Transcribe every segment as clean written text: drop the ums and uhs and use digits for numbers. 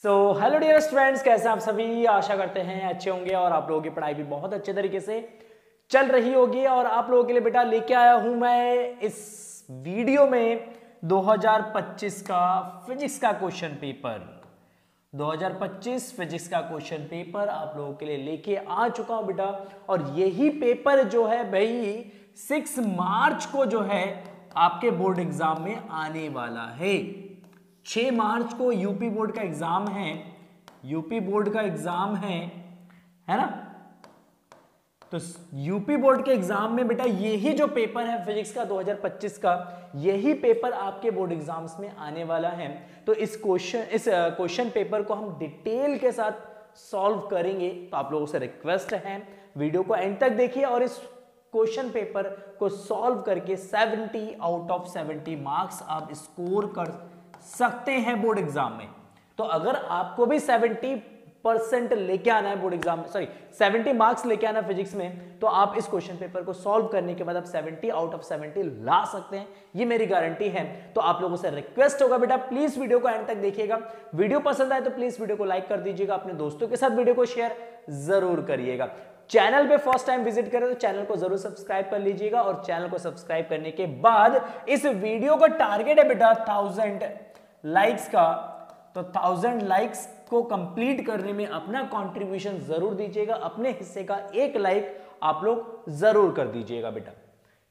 Hello dear students, कैसे आप सभी। आशा करते हैं अच्छे होंगे और आप लोगों की पढ़ाई भी बहुत अच्छे तरीके से चल रही होगी। और आप लोगों के लिए बेटा लेके आया हूं मैं इस वीडियो में 2025 का फिजिक्स का क्वेश्चन पेपर। 2025 फिजिक्स का क्वेश्चन पेपर आप लोगों के लिए लेके आ चुका हूं बेटा। और यही पेपर जो है भाई 6 मार्च को जो है आपके बोर्ड एग्जाम में आने वाला है। 6 मार्च को यूपी बोर्ड का एग्जाम है। यूपी बोर्ड का एग्जाम है ना। तो यूपी बोर्ड के एग्जाम में बेटा यही जो पेपर है फिजिक्स का 2025 का, यही पेपर आपके बोर्ड एग्जाम्स में आने वाला है। तो इस क्वेश्चन पेपर को हम डिटेल के साथ सॉल्व करेंगे। तो आप लोगों से रिक्वेस्ट है वीडियो को एंड तक देखिए और इस क्वेश्चन पेपर को सॉल्व करके 70 आउट ऑफ 70 मार्क्स आप स्कोर कर सकते हैं बोर्ड एग्जाम में। तो अगर आपको भी 70% लेके आना है बोर्ड एग्जाम में, 70 मार्क्स लेके आना फिजिक्स में, तो आप इस क्वेश्चन पेपर को सॉल्व करने के बाद आप 70 आउट ऑफ 70 ला सकते हैं, ये मेरी गारंटी है। तो आप लोगों से रिक्वेस्ट होगा बेटा प्लीज वीडियो को एंड तक देखिएगा। वीडियो पसंद आए तो प्लीज वीडियो को लाइक कर दीजिएगा, अपने दोस्तों के साथ वीडियो को शेयर जरूर करिएगा। चैनल पे फर्स्ट टाइम विजिट करें तो चैनल को जरूर सब्सक्राइब कर लीजिएगा। और चैनल को सब्सक्राइब करने के बाद इस वीडियो का टारगेट है बेटा 1000 लाइक्स का। तो 1000 लाइक्स को कंप्लीट करने में अपना कंट्रीब्यूशन जरूर दीजिएगा। अपने हिस्से का एक लाइक आप लोग जरूर कर दीजिएगा बेटा।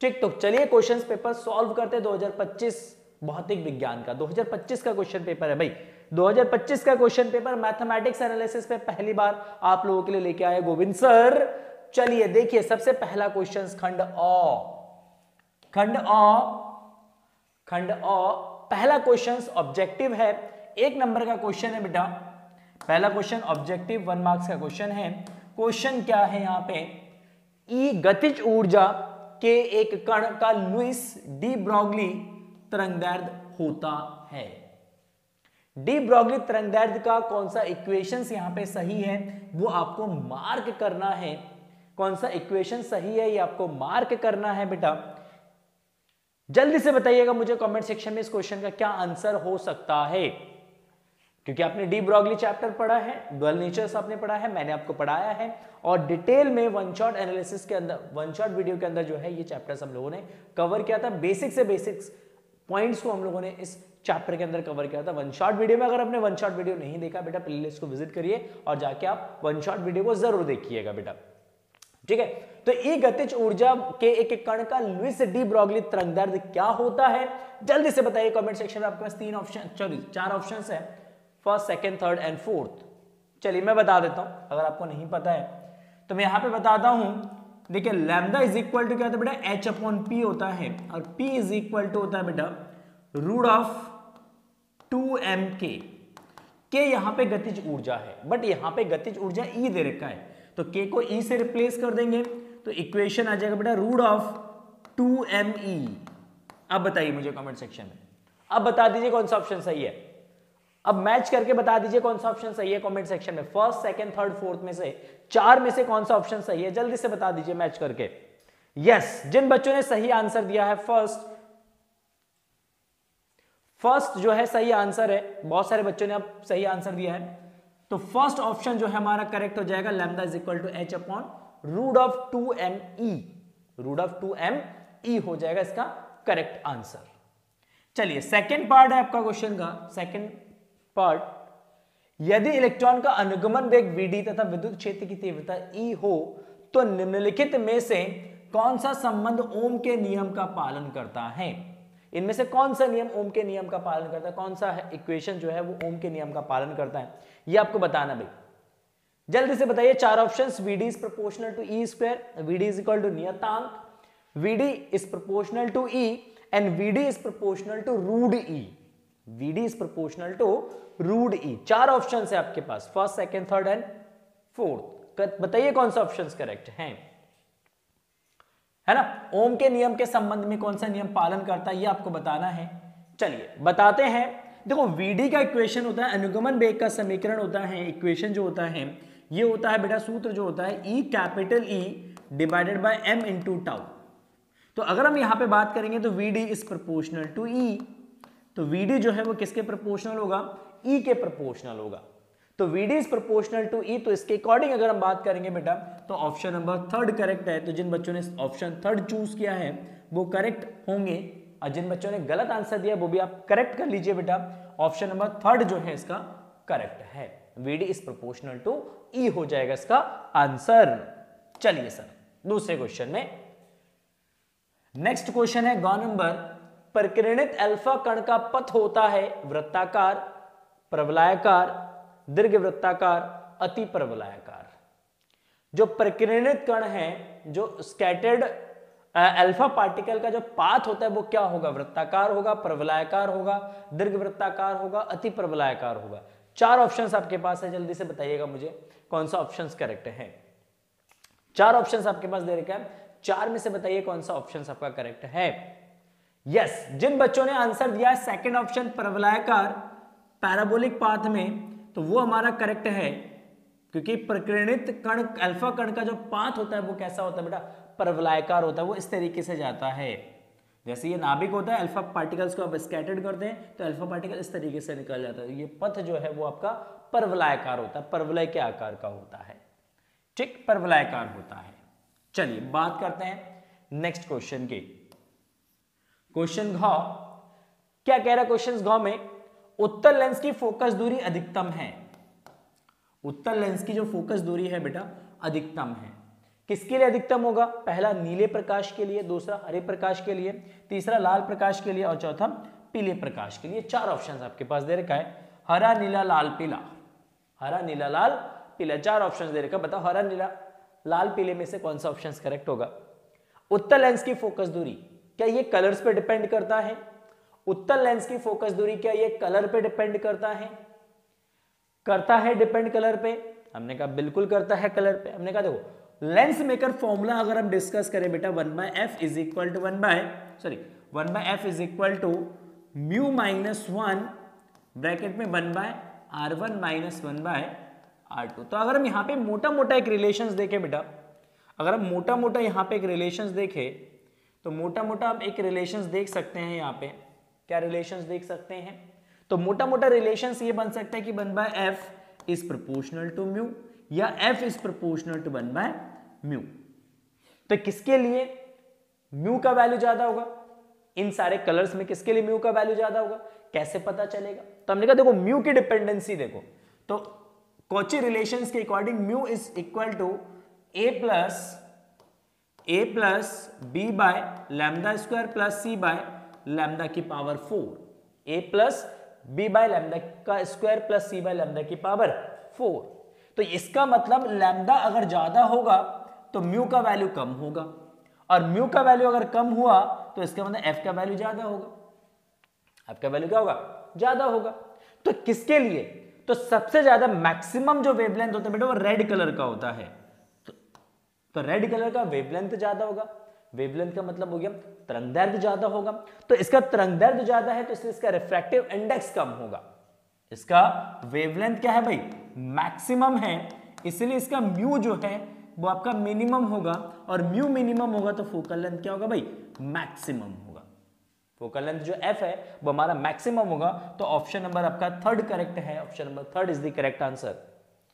ठीक, तो चलिए क्वेश्चंस पेपर सॉल्व करते हैं 2025 भौतिक विज्ञान का। 2025 का क्वेश्चन पेपर है भाई। 2025 का क्वेश्चन पेपर मैथमेटिक्स एनालिसिस पे पहली बार आप लोगों के लिए लेके आए गोविंद सर। चलिए देखिए, सबसे पहला क्वेश्चन खंड अ पहला क्वेश्चन ऑब्जेक्टिव है, 1 नंबर का क्वेश्चन है बेटा। पहला क्वेश्चन ऑब्जेक्टिव 1 मार्क्स का क्वेश्चन है। क्वेश्चन क्या है यहां पे, ई गतिज ऊर्जा के एक कण का लुईस डी ब्रोगली तरंगदैर्घ्य होता है। डी ब्रोगली तरंगदैर्घ्य का कौन सा इक्वेशंस यहां पे सही है वो आपको मार्क करना है। कौन सा इक्वेशन सही है ये आपको मार्क करना है बेटा। जल्दी से बताइएगा मुझे कमेंट सेक्शन में इस क्वेश्चन का क्या आंसर हो सकता है। क्योंकि आपने डी ब्रोगली चैप्टर पढ़ा है, ड्यूअल नेचर्स आपने पढ़ा है, मैंने आपको पढ़ाया है और डिटेल में वन शॉट एनालिसिस के अंदर, वन शॉट वीडियो के अंदर जो है ये चैप्टर्स हम लोगों ने कवर किया था। बेसिक से बेसिक्स पॉइंट्स को हम लोगों ने इस चैप्टर के अंदर कवर किया था वन शॉट वीडियो में। अगर आपने वन शॉट वीडियो नहीं देखा बेटा प्लेलिस्ट को विजिट करिए और जाके आप वन शॉट वीडियो को जरूर देखिएगा बेटा। ठीक है, तो ई गतिज ऊर्जा के एक कण का लुईस डी ब्रोगली तरंगदैर्घ्य क्या होता है, जल्दी से बताइए कमेंट सेक्शन में। आपके पास 4 ऑप्शन है, first, second, third and fourth. चलिए मैं बता देता हूं, अगर आपको नहीं पता है तो मैं यहां पे बताता हूं। देखिए लैम्डा इज इक्वल टू क्या होता है बेटा, एच अपॉन पी होता है और पी इज इक्वल टू होता है बेटा रूट ऑफ 2m के यहां पे गतिज ऊर्जा है, बट यहां पे गतिज ऊर्जा ई दे रखा है तो के को ई से रिप्लेस कर देंगे तो इक्वेशन आ जाएगा बेटा रूट ऑफ 2me। अब बताइए मुझे कमेंट सेक्शन में, अब बता दीजिए कौन सा ऑप्शन सही है। अब मैच करके बता दीजिए कौन सा ऑप्शन सही है कमेंट सेक्शन में। फर्स्ट, सेकंड, थर्ड, फोर्थ में से 4 में से कौन सा ऑप्शन सही है, जल्दी से बता दीजिए मैच करके। यस, जिन बच्चों ने सही आंसर दिया है फर्स्ट जो है सही आंसर है, बहुत सारे बच्चों ने अब सही आंसर दिया है। तो फर्स्ट ऑप्शन जो है हमारा करेक्ट हो जाएगा, lambda is equal to h upon root of 2me। Root of 2me हो जाएगा इसका करेक्ट आंसर। चलिए सेकंड पार्ट है आपका क्वेश्चन का। सेकंड पार्ट, यदि इलेक्ट्रॉन का अनुगमन वेग vd तथा विद्युत क्षेत्र की तीव्रता E हो तो निम्नलिखित में से कौन सा संबंध ओम के नियम का पालन करता है। इनमें से कौन सा नियम ओम के नियम का पालन करता है, कौन सा इक्वेशन जो है वो ओम के नियम का पालन करता है, ये आपको बताना भाई। जल्दी से बताइए 4 options. Vd is proportional to E square, Vd is equal to नियतांक, Vd is proportional to E and Vd is proportional to root E। Vd is proportional to root E। 4 options है आपके पास, first, second, third and fourth. बताइए कौन सा options correct है ना। ओम के नियम के संबंध में कौन सा नियम पालन करता है ये आपको बताना है। चलिए बताते हैं। देखो Vd का इक्वेशन होता है, अनुगमन वेग का समीकरण होता है, इक्वेशन जो होता है ये होता है बेटा, सूत्र जो होता है E capital E divided by m into tau. तो अगर हम यहां पे बात करेंगे तो Vd is proportional to E, तो Vd जो है वो किसके प्रोपोर्शनल होगा, E के प्रोपोर्शनल होगा। तो VD is proportional to E, तो इसके अकॉर्डिंग अगर हम बात करेंगे बेटा तो ऑप्शन नंबर 3 करेक्ट है। तो जिन बच्चों ने ऑप्शन 3 चूज किया है वो करेक्ट होंगे, और जिन बच्चों ने गलत आंसर दिया वो भी आप करेक्ट कर लीजिए बेटा। ऑप्शन नंबर 3 जो है इसका करेक्ट है, VD is proportional to E हो जाएगा इसका आंसर। चलिए सर दूसरे क्वेश्चन में, नेक्स्ट क्वेश्चन है गौ नंबर, प्रकीर्णित अल्फा कण का पथ होता है वृत्ताकार, परवलयाकार, दीर्घवृत्ताकार, अति परवलयाकार। जो प्रकीर्णित कण है, जो स्कैटर्ड अल्फा पार्टिकल का जो पाथ होता है वो क्या होगा, वृत्ताकार होगा, परवलयाकार होगा, दीर्घवृत्ताकार होगा, अति परवलयाकार होगा। 4 ऑप्शंस आपके पास है, जल्दी से बताइएगा मुझे कौन सा ऑप्शंस करेक्ट है। 4 ऑप्शंस आपके पास दे रखे हैं, 4 में से बताइए कौन सा ऑप्शन आपका करेक्ट है। यस, जिन बच्चों ने आंसर दिया है सेकंड ऑप्शन परवलयाकार पैराबोलिक पाथ में, तो वो हमारा करेक्ट है, क्योंकि प्रकीर्णित कण अल्फा कण का जो पाथ होता है वो कैसा होता है बेटा, परवलयाकार होता है, वो इस तरीके से जाता है। जैसे ये नाभिक होता है, अल्फा पार्टिकल्स को आप स्कैटर्ड करते हैं तो अल्फा पार्टिकल इस तरीके से निकल जाता है। ये पथ जो है वो आपका परवलयाकार होता है, परवलय के आकार का होता है, ठीक, परवलयाकार होता है। चलिए बात करते हैं नेक्स्ट क्वेश्चन की। क्वेश्चन घ क्या कह रहा है, क्वेश्चन घ में उत्तल लेंस की फोकस दूरी अधिकतम है। उत्तल लेंस की जो फोकस दूरी है बेटा अधिकतम है, किसके लिए अधिकतम होगा, पहला नीले प्रकाश के लिए, दूसरा हरे प्रकाश के लिए, तीसरा लाल प्रकाश के लिए और चौथा पीले प्रकाश के लिए। 4 ऑप्शंस आपके पास दे रखा है, हरा, नीला, लाल, पीला। हरा, नीला, लाल, पीला, 4 ऑप्शंस दे रखा है। बताओ हरा, नीला, लाल, पीले में से कौन सा ऑप्शन करेक्ट होगा। उत्तल लेंस की फोकस दूरी, क्या ये कलर्स पे डिपेंड करता है। उत्तल लेंस की फोकस दूरी क्या ये कलर पे डिपेंड करता है, करता है डिपेंड कलर पे। हमने कहा बिल्कुल करता है कलर पे। हमने कहा देखो लेंस मेकर फॉर्मूला अगर हम डिस्कस करें बेटा 1/f is equal to 1/f is equal to mu minus 1 bracket में 1/r1 माइनस 1/r2। तो अगर हम यहाँ पे मोटा मोटा एक रिलेशंस देखें बेटा, अगर हम मोटा मोटा यहाँ पे एक रिलेशंस देखें तो मोटा मोटा आप एक रिलेशंस देख सकते हैं। यहाँ पे क्या रिलेशंस देख सकते हैं, तो मोटा मोटा रिलेशंस ये बन सकता है कि 1/f is proportional to mu या f इज प्रोपोर्शनल टू 1/म्यू। तो किसके लिए म्यू का वैल्यू ज्यादा होगा, इन सारे कलर्स में किसके लिए म्यू का वैल्यू ज्यादा होगा, कैसे पता चलेगा। तो हमने कहा देखो म्यू की डिपेंडेंसी देखो, तो कॉची रिलेशंस के according mu is equal to a plus b by lambda square plus c by lambda की power 4। a plus b by lambda का square plus c by lambda की पावर 4। तो इसका मतलब लैम्डा अगर ज्यादा होगा तो म्यू का वैल्यू कम होगा, और म्यू का वैल्यू अगर कम हुआ तो इसका मतलब f का वैल्यू ज्यादा होगा। f का वैल्यू क्या होगा, ज्यादा होगा। तो किसके लिए, तो सबसे ज्यादा मैक्सिमम जो वेवलेंथ होता है बेटा वो रेड कलर का होता है। तो रेड कलर का वेवलेंथ ज्यादा होगा, वेवलेंथ का मतलब हो गया तरंगदैर्घ्य ज्यादा होगा। तो इसका तरंगदैर्घ्य ज्यादा है तो इसलिए इसका रिफ्रैक्टिव इंडेक्स कम होगा। इसका वेवलेंथ क्या है भाई, मैक्सिमम है, इसलिए इसका म्यू जो है वो आपका मिनिमम होगा, और म्यू मिनिमम होगा तो फोकल लेंथ क्या होगा भाई, मैक्सिमम होगा। फोकल लेंथ जो f है वो हमारा मैक्सिमम होगा। तो ऑप्शन नंबर आपका 3 करेक्ट है, option number 3 is the correct answer.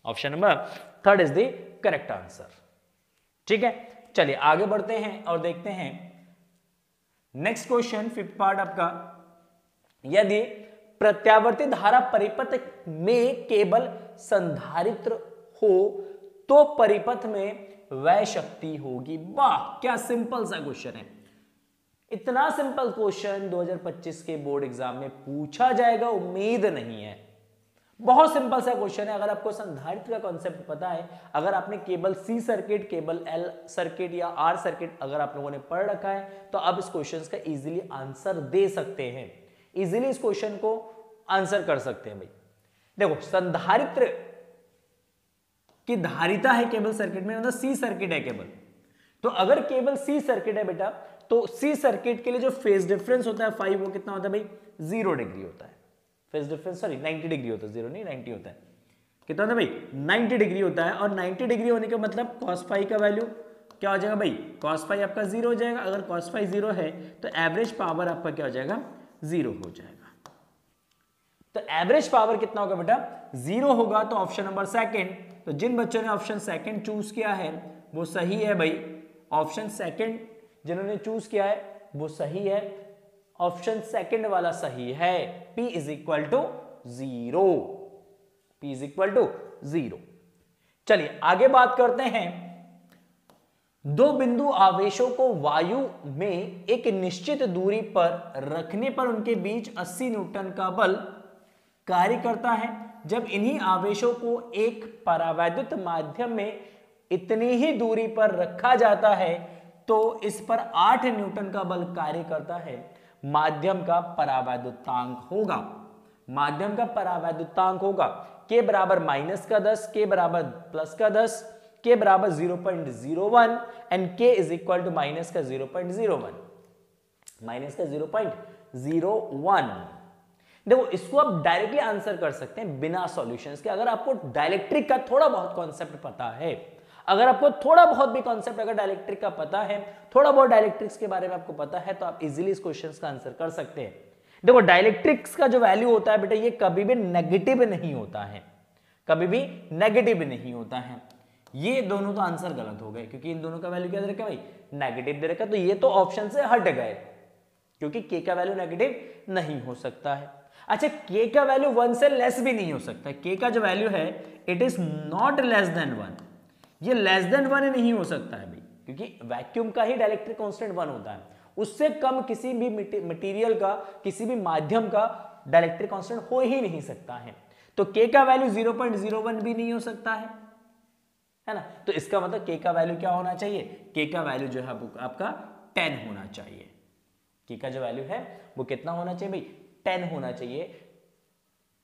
Option number 3 is the correct answer. ठीक है, चलिए आगे बढ़ते हैं और देखते हैं नेक्स्ट क्वेश्चन, 5th पार्ट आपका। यदि प्रत्यावर्ती धारा परिपथ में केवल संधारित्र हो तो परिपथ में वह शक्ति होगी। वाह क्या सिंपल सा क्वेश्चन है। इतना सिंपल क्वेश्चन 2025 के बोर्ड एग्जाम में पूछा जाएगा उम्मीद नहीं है। बहुत सिंपल सा क्वेश्चन है। अगर आपको संधारित्र का कॉन्सेप्ट पता है, अगर आपने केबल सी सर्किट, केबल एल सर्किट या आर सर्किट अगर आप लोगों ने पढ़ रखा है तो आप इस क्वेश्चन का इजीली आंसर दे सकते हैं, इजीली इस क्वेश्चन को आंसर कर सकते हैं। भाई देखो संधारित्र की धारिता है केबल सर्किट में, मतलब सी सर्किट है केबल। तो अगर केबल सी सर्किट है बेटा तो सी सर्किट के लिए जो फेज डिफरेंस होता है 5, वो कितना होता है भाई, 0 डिग्री होता है। फेज डिफरेंस सॉरी 90 डिग्री होता है, 0 नहीं 90 होता है। कितना होता है भाई, 90 डिग्री होता है। और 90 डिग्री होने का मतलब cos फाई का वैल्यू क्या हो जाएगा भाई, cos फाई आपका 0 हो जाएगा। अगर cos फाई 0 है तो एवरेज पावर आपका क्या हो जाएगा, 0 हो जाएगा। तो एवरेज पावर कितना होगा बेटा, 0 होगा। तो ऑप्शन नंबर सेकंड, तो जिन बच्चों ने ऑप्शन सेकंड चूज किया है वो सही है भाई। ऑप्शन सेकंड जिन्होंने चूज किया है वो सही है, ऑप्शन सेकंड वाला सही है। P is equal to 0, P is equal to 0। चलिए आगे बात करते हैं। दो बिंदु आवेशों को वायु में एक निश्चित दूरी पर रखने पर उनके बीच 80 न्यूटन का बल कार्य करता है। जब इन्हीं आवेशों को एक परावैद्युत माध्यम में इतनी ही दूरी पर रखा जाता है तो इस पर 8 न्यूटन का बल कार्य करता है। माध्यम का परावैद्युतांक होगा, माध्यम का परावैद्युतांक होगा K बराबर -10, K बराबर +10, K बराबर 0.01 and K is equal to -0.01, -0.01। देखो इसको आप डायरेक्टली आंसर कर सकते हैं बिना सॉल्यूशंस के। अगर आपको डाइलेक्ट्रिक का थोड़ा बहुत कॉन्सेप्ट पता है, अगर आपको थोड़ा बहुत भी कॉन्सेप्ट अगर डाइलेक्ट्रिक का पता है, थोड़ा बहुत डाइलेक्ट्रिक्स के बारे में आपको पता है, तो आप इजीली इस क्वेश्चंस का आंसर कर सकते हैं। देखो डाइलेक्ट्रिक्स का जो वैल्यू होता है बेटा, ये कभी भी नेगेटिव नहीं होता है, कभी भी नेगेटिव नहीं होता है। ये दोनों तो आंसर गलत हो गए क्योंकि इन दोनों का वैल्यू क्या दे रखा है भाई, नेगेटिव दे रखा है। तो ये तो ऑप्शन से हट गए क्योंकि K का वैल्यू नेगेटिव नहीं हो सकता है। अच्छा K का वैल्यू 1 से लेस भी नहीं हो सकता। K का जो वैल्यू है it is not less than 1, ये लेस देन 1 नहीं हो सकता है भाई, क्योंकि वैक्यूम का ही डाइलेक्ट्रिक कांस्टेंट 1 होता है। उससे कम किसी भी मटेरियल का, किसी भी माध्यम का डाइलेक्ट्रिक कांस्टेंट हो ही नहीं सकता है। तो K का वैल्यू 0.01 भी नहीं हो सकता है ना। तो इसका मतलब K का वैल्यू क्या होना चाहिए, K का वैल्यू जो है आपका 10 होना चाहिए। K का जो वैल्यू है वो कितना होना चाहिए भाई, 10 होना चाहिए,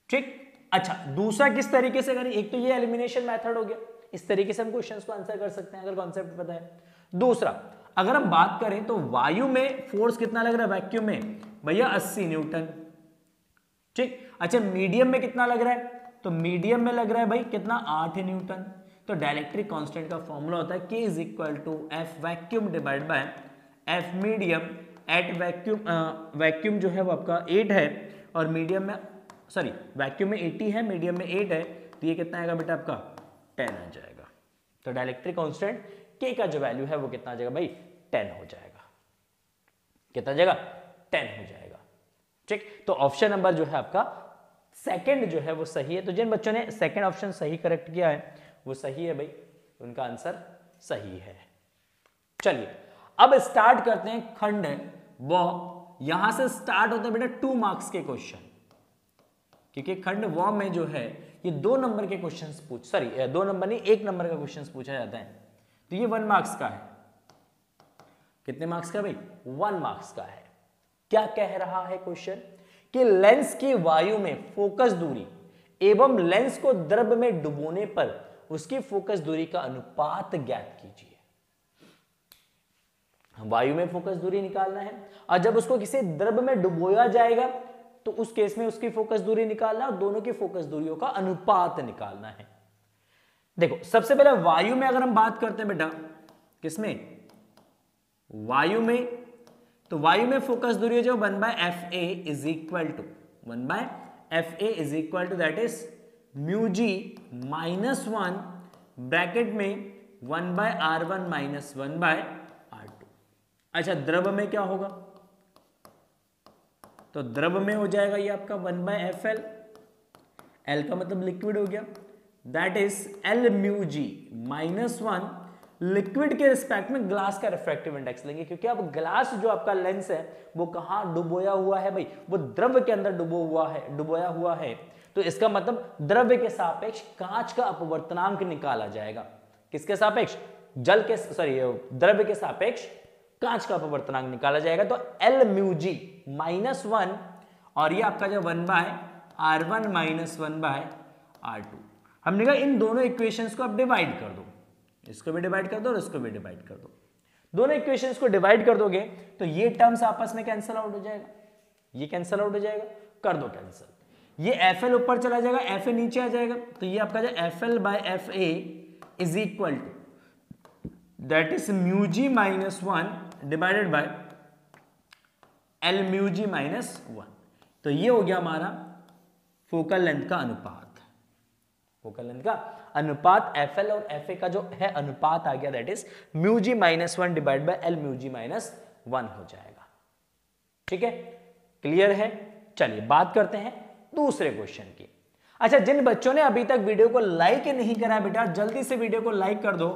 ठीक। अच्छा दूसरा किस तरीके से करें, एक तो ये एलिमिनेशन मेथड हो गया, इस तरीके से हम क्वेश्चंस को आंसर कर सकते हैं अगर कॉन्सेप्ट पता है। दूसरा अगर हम बात करें तो वायु में फोर्स कितना लग रहा है वैक्यूम में भैया 80 न्यूटन, ठीक। अच्छा मीडियम में कितना लग रहा है, तो मीडियम में लग रहा है भाई कितना 8 न्यूटन। तो डाइलेक्ट्रिक कांस्टेंट का फॉर्मूला होता है K is equal to F vacuum divide by F medium at vacuum. Vacuum जो है वो आपका 8 है और मीडियम में सॉरी वैक्यूम में 80 है, मीडियम में 8 है, तो ये कितना आएगा बेटा आपका 10 आ जाएगा। तो डाइलेक्ट्रिक कांस्टेंट K का जो वैल्यू है वो कितना आ जाएगा भाई 10 हो जाएगा, कितना जाएगा 10 हो जाएगा, ठीक। तो ऑप्शन नंबर जो है आपका सेकंड जो है वो सही है। तो जिन बच्चों ने सेकंड ऑप्शन सही करेक्ट किया है वो सही है भाई, उनका आंसर सही है। चलिए अब स्टार्ट करते हैं खंड व। यहां से स्टार्ट होता है बेटा 2 मार्क्स के क्वेश्चन, क्योंकि खंड व में जो है ये 2 नंबर के क्वेश्चंस सॉरी 2 नंबर नहीं 1 नंबर का क्वेश्चन पूछा जाता है। तो ये 1 मार्क्स का है, कितने मार्क्स का भाई 1 मार्क्स का है। क्या कह रहा है क्वेश्चन कि लेंस की वायु में फोकस दूरी एवं लेंस को द्रव में डुबोने पर उसकी फोकस दूरी का अनुपात ज्ञात कीजिए। वायु में फोकस दूरी निकालना है और जब उसको किसी द्रव में डुबोया जाएगा तो उस केस में उसकी फोकस दूरी निकालना और दोनों की फोकस दूरियों का अनुपात निकालना है। देखो सबसे पहले वायु में अगर हम बात करते हैं बेटा, किसमें वायु में, तो वायु में फोकस दूरी जो 1/FA is equal to 1/FA is equal to that is μg -1 bracket में 1/r1 - 1/r2। अच्छा द्रव में क्या होगा, तो द्रव में हो जाएगा ये आपका 1/FL, L का मतलब लिक्विड हो गया, that is L μg -1। Liquid के रिस्पेक्ट में ग्लास का रिफ्रैक्टिव इंडेक्स लेंगे, क्योंकि अब ग्लास जो आपका लेंस है वो कहां डुबोया हुआ है भाई, वो द्रव के अंदर डुबोया हुआ है। तो इसका मतलब द्रव्य के सापेक्ष कांच का अपवर्तनांक निकाला जाएगा। किसके सापेक्ष, जल के द्रव्य के सापेक्ष कांच का अपवर्तनांक निकाला जाएगा। तो L μg -1 और ये आपका जो 1/r1 - 1/r2। हमने कहा इन दोनों इक्वेशंस को आप डिवाइड कर दो, इसको भी डिवाइड कर दो और इसको भी डिवाइड कर दो। दोनों इक्वेशंस को डिवाइड कर दोगे तो ये टर्म्स आपस में कैंसिल आउट हो जाएगा, ये कैंसिल आउट हो जाएगा, कर दो कैंसिल। ये FL ऊपर चला जाएगा, FA नीचे आ जाएगा, तो ये आपका जो FL/FA is equal to that is μg -1 divided by L μg -1। तो ये हो गया हमारा फोकल लेंथ का अनुपात, फोकल लेंथ का अनुपात FL और FA का जो है अनुपात आ गया, that is μg -1 divide by L μg -1 हो जाएगा। ठीक है, क्लियर है। चलिए बात करते हैं दूसरे क्वेश्चन की। अच्छा, जिन बच्चों ने अभी तक वीडियो को लाइक नहीं करा है बेटा, जल्दी से वीडियो को लाइक कर दो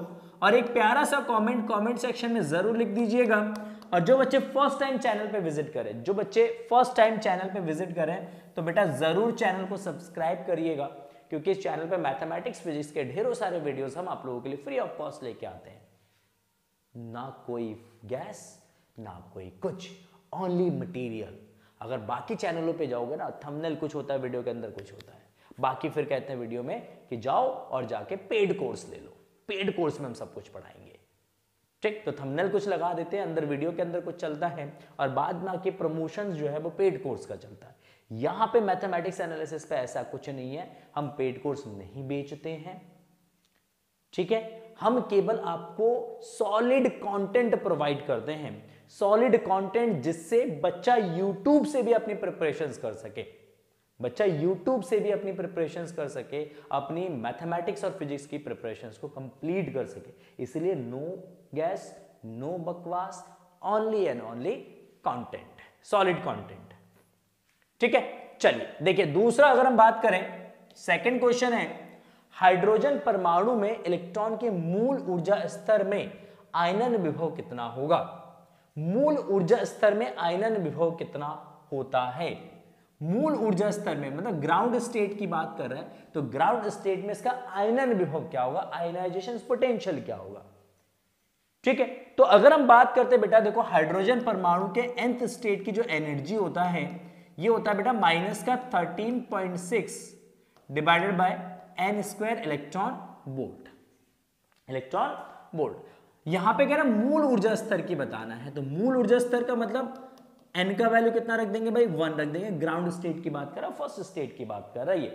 और एक प्यारा सा कमेंट सेक्शन में जरूर लिख दीजिएगा। और जो बच्चे फर्स्ट टाइम चैनल पे विजिट करें, जो बच्चे फर्स्ट टाइम चैनल पे विजिट करें, तो बेटा जरूर चैनल को सब्सक्राइब करिएगा, क्योंकि इस चैनल पे मैथमेटिक्स फिजिक्स के ढेरों सारे वीडियोस हम आप लोगों के लिए फ्री ऑफ कॉस्ट लेके आते हैं। ना कोई गैस, ना कोई कुछ, ओनली मटेरियल। अगर बाकी चैनलों पे जाओगे ना, थंबनेल कुछ होता है, वीडियो के अंदर कुछ होता है, बाकी फिर कहते हैं वीडियो में कि जाओ और जाके पेड कोर्स ले लो, पेड कोर्स में हम सब कुछ पढ़ाएंगे। ठीक, तो थंबनेल कुछ लगा देते हैं, अंदर वीडियो के अंदर कुछ चलता है और बाद में आके प्रमोशंस जो है वो पेड कोर्स का चलता है। यहां पे मैथमेटिक्स एनालिसिस पे ऐसा कुछ नहीं है, हम पेड कोर्स नहीं बेचते हैं। ठीक है, हम केवल आपको सॉलिड कंटेंट प्रोवाइड करते हैं, सॉलिड कंटेंट जिससे बच्चा यूट्यूब से भी अपनी प्रिपरेशंस कर सके, बच्चा यूट्यूब से भी अपनी प्रिपरेशंस कर सके, अपनी मैथमेटिक्स और फिजिक्स की प्रिपरेशंस को कंप्लीट कर सके। इसलिए नो गैस, नो बकवास, only and only content, solid content. ठीक है, चलिए देखिए दूसरा अगर हम बात करें, सेकंड क्वेश्चन है, हाइड्रोजन परमाणु में इलेक्ट्रॉन के मूल ऊर्जा स्तर में आयनन विभव कितना होगा? मूल ऊर्जा स्तर में आयनन विभव कितना होता है? मूल ऊर्जा स्तर में मतलब ग्राउंड स्टेट की बात कर रहे हैं, तो ग्राउंड स्टेट में इसका आयनन विभव क्या होगा, आयनाइजेशन पोटेंशियल क्या होगा? ठीक है, तो अगर हम बात करते हैं बेटा, देखो हाइड्रोजन परमाणु के nth स्टेट की जो एनर्जी होता है, ये होता है बेटा माइनस का 13.6 divided by n square electron volt, electron volt. यहां पे कह रहा है मूल ऊर्जा स्तर की बताना है, तो मूल ऊर्जा स्तर का मतलब n का वैल्यू कितना रख देंगे भाई, 1 रख देंगे। ग्राउंड स्टेट की बात कर रहा है, फर्स्ट स्टेट की बात कर रहा है ये,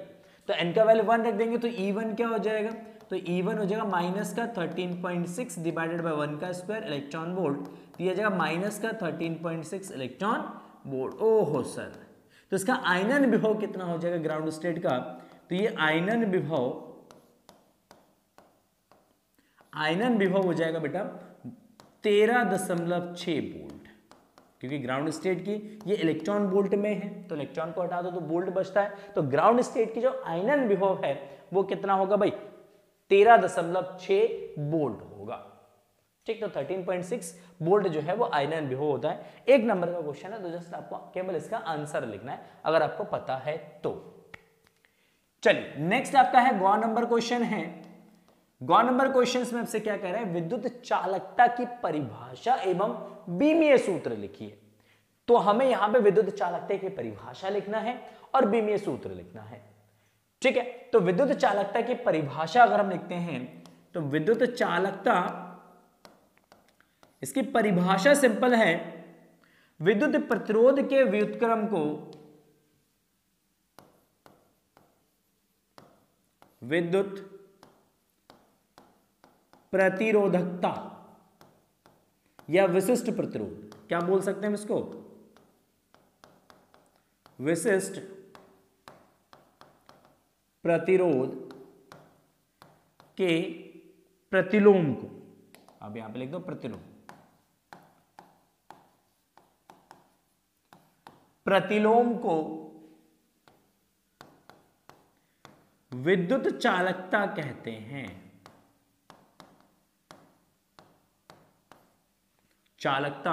तो n का वैल्यू 1 रख देंगे, तो E1 क्या हो जाएगा, तो E1 हो जाएगा माइनस का 13.6 डिवाइडेड बाय 1 का स्क्वायर इलेक्ट्रॉन वोल्ट, तो ये जाएगा माइनस का 13.6 इलेक्ट्रॉन वोल्ट। ओहो सर, तो इसका आयनन विभव कितना हो जाएगा ग्राउंड स्टेट का, तो ये आयनन विभव हो जाएगा बेटा 13.6 वोल्ट, क्योंकि ग्राउंड स्टेट की ये इलेक्ट्रॉन वोल्ट में है, तो इलेक्ट्रॉन को हटा दो तो वोल्ट बचता है, तो ग्राउंड स्टेट की जो आयनन विभव है वो कितना होगा भाई, 13.6 वोल्ट होगा। ठीक, तो 13.6 वोल्ट जो है वो आयनन विभव होता है। एक नंबर का क्वेश्चन है, तो जस्ट आपको केवल इसका आंसर लिखना है अगर आपको पता है तो। चलिए नेक्स्ट आपका है गौ नंबर क्वेश्चन है। गौ नंबर क्वेश्चन में आपसे क्या कह रहे हैं, विद्युत चालकता की परिभाषा एवं बीमीय सूत्र लिखिए। तो हमें यहां पे विद्युत चालकता की परिभाषा लिखना है और बीमीय सूत्र लिखना है। ठीक है, तो विद्युत चालकता की परिभाषा अगर हम लिखते हैं, तो विद्युत चालकता, इसकी परिभाषा सिंपल है, विद्युत प्रतिरोध के व्युत्क्रम को विद्युत प्रतिरोधकता या विशिष्ट प्रतिरोध, क्या बोल सकते हैं इसको, विशिष्ट प्रतिरोध के प्रतिलोम को, अब यहां पे लिख दो प्रतिलोम, प्रतिलोम को विद्युत चालकता कहते हैं, चालकता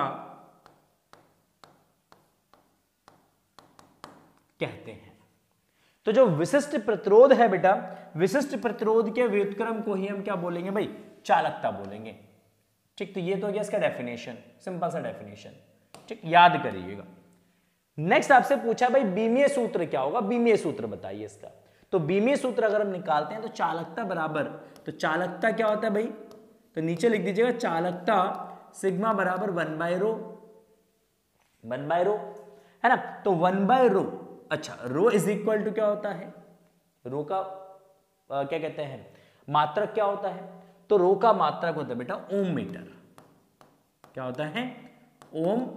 कहते हैं। तो जो विशिष्ट प्रतिरोध है बेटा, विशिष्ट प्रतिरोध के व्युत्क्रम को ही हम क्या बोलेंगे भाई, चालकता बोलेंगे। ठीक, तो ये तो हो गया इसका डेफिनेशन, सिंपल सा डेफिनेशन। ठीक, याद करिएगा। नेक्स्ट आपसे पूछा भाई बीमीय सूत्र क्या होगा, बीमीय सूत्र बताइए इसका। तो बीमीय सूत्र अगर हम निकालते हैं तो चालकता बराबर, तो चालकता क्या होता है भाई, तो नीचे लिख दीजिएगा चालकता सिग्मा बराबर 1/ρ, 1/ρ है ना, तो 1/ρ। अच्छा, रो इज इक्वल टू क्या होता है, रो का क्या कहते हैं मात्रक क्या होता है, तो रो का मात्रक होता है बेटा ओम मीटर। क्या होता है, ओम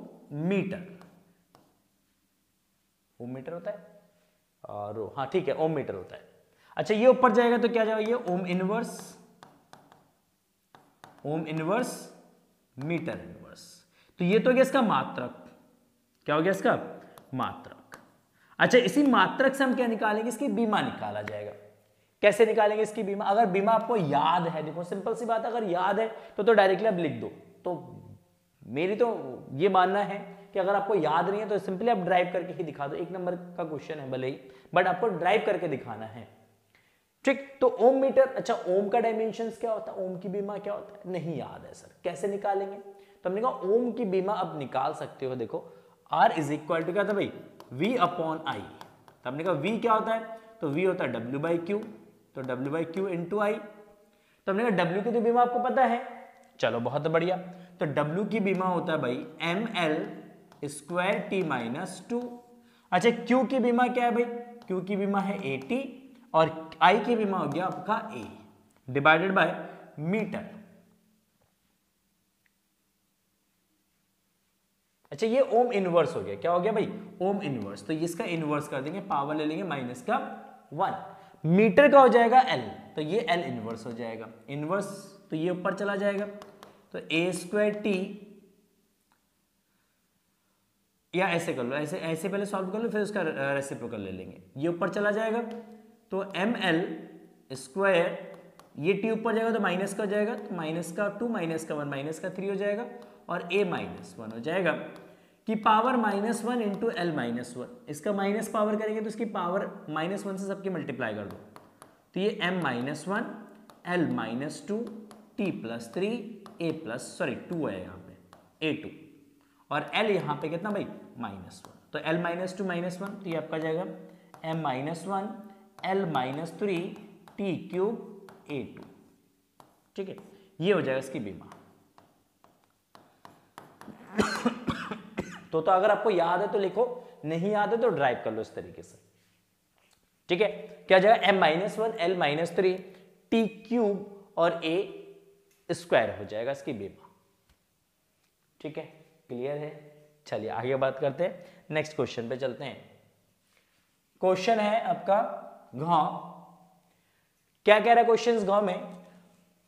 मीटर, ओम मीटर होता है। रो, हाँ ठीक है, ओम मीटर होता है। अच्छा ये ऊपर जाएगा तो क्या जाएगा, ओम इनवर्स मीटर इनवर्स। तो ये तो हो गया इसका मात्रक, क्या हो गया इसका मात्रक। अच्छा इसी मात्रक से हम क्या निकालेंगे, इसकी बीमा निकाला जाएगा। कैसे निकालेंगे इसकी बीमा, अगर बीमा आपको याद है, देखो सिंपल सी बात है, अगर याद है तो डायरेक्टली आप लिख दो। तो मेरी तो ये मानना है कि अगर आपको याद नहीं है तो सिंपली आप ड्राइव करके ही दिखा दो, 1 नंबर का क्वेश्चन है भले ही, बट आपको ड्राइव करके दिखाना है, ठीक। तो ओम मीटर, अच्छा ओम का डायमेंशंस क्या होता है, ओम की बीमा क्या होता है, नहीं याद है सर, कैसे निकालेंगे। तो हमने कहा ओम की बीमा अब निकाल सकते हो, देखो R इज इक्वल टू क्या था भाई, V अपॉन I। तो हमने कहा V क्या होता है, तो V होता है W बाई क्यू, तो W बाई क्यू इंटू आई। तो हमने कहा W की तो बीमा आपको पता है, चलो बहुत बढ़िया। तो W की बीमा होता है भाई ml स्क्वायर टी माइनस 2। अच्छा Q की बीमा क्या है भाई, Q की बीमा है AT और I की बीमा हो गया आपका A डिवाइडेड बाय मीटर। अच्छा ये ओम इनवर्स हो गया, क्या हो गया भाई, ओम इनवर्स। तो इसका इनवर्स कर देंगे, पावर ले लेंगे माइनस का 1, मीटर का हो जाएगा L, तो ये L इनवर्स हो जाएगा, इनवर्स तो ये ऊपर चला जाएगा, तो A स्क्वायर टी, या ऐसे कर लो, ऐसे ऐसे पहले सॉल्व कर लो फिर उसका रेसिप्रोकल ले लेंगे, ये ऊपर चला जाएगा, तो ml स्क्वायर, ये t ऊपर जाएगा तो माइनस का हो जाएगा, तो माइनस का 2 माइनस का 1 माइनस का 3 हो जाएगा, और a माइनस 1 हो जाएगा कि पावर -1 इंटू एल माइनस 1। इसका माइनस पावर करेंगे तो इसकी पावर -1 से सबकी मल्टीप्लाई कर दो, तो ये m minus 1 l minus 2 t plus 3 a plus 2 है यहाँ पे a2, और l यहाँ पे कितना भाई -1, तो l माइनस 2 माइनस 1, तो ये आपका जाएगा m minus 1 l minus 3 t cube a2, ठीक है, ये हो जाएगा इसकी बीमा। तो अगर आपको याद है तो लिखो, नहीं याद है तो ड्राइव कर लो इस तरीके से, ठीक है। क्या जाएगा m minus 1 l minus 3 t cube और a स्क्वायर हो जाएगा इसकी बीमा, ठीक है, क्लियर है। चलिए आगे बात करते हैं, नेक्स्ट क्वेश्चन पे चलते हैं। क्वेश्चन है आपका घ, क्या कह रहा है क्वेश्चन घ में,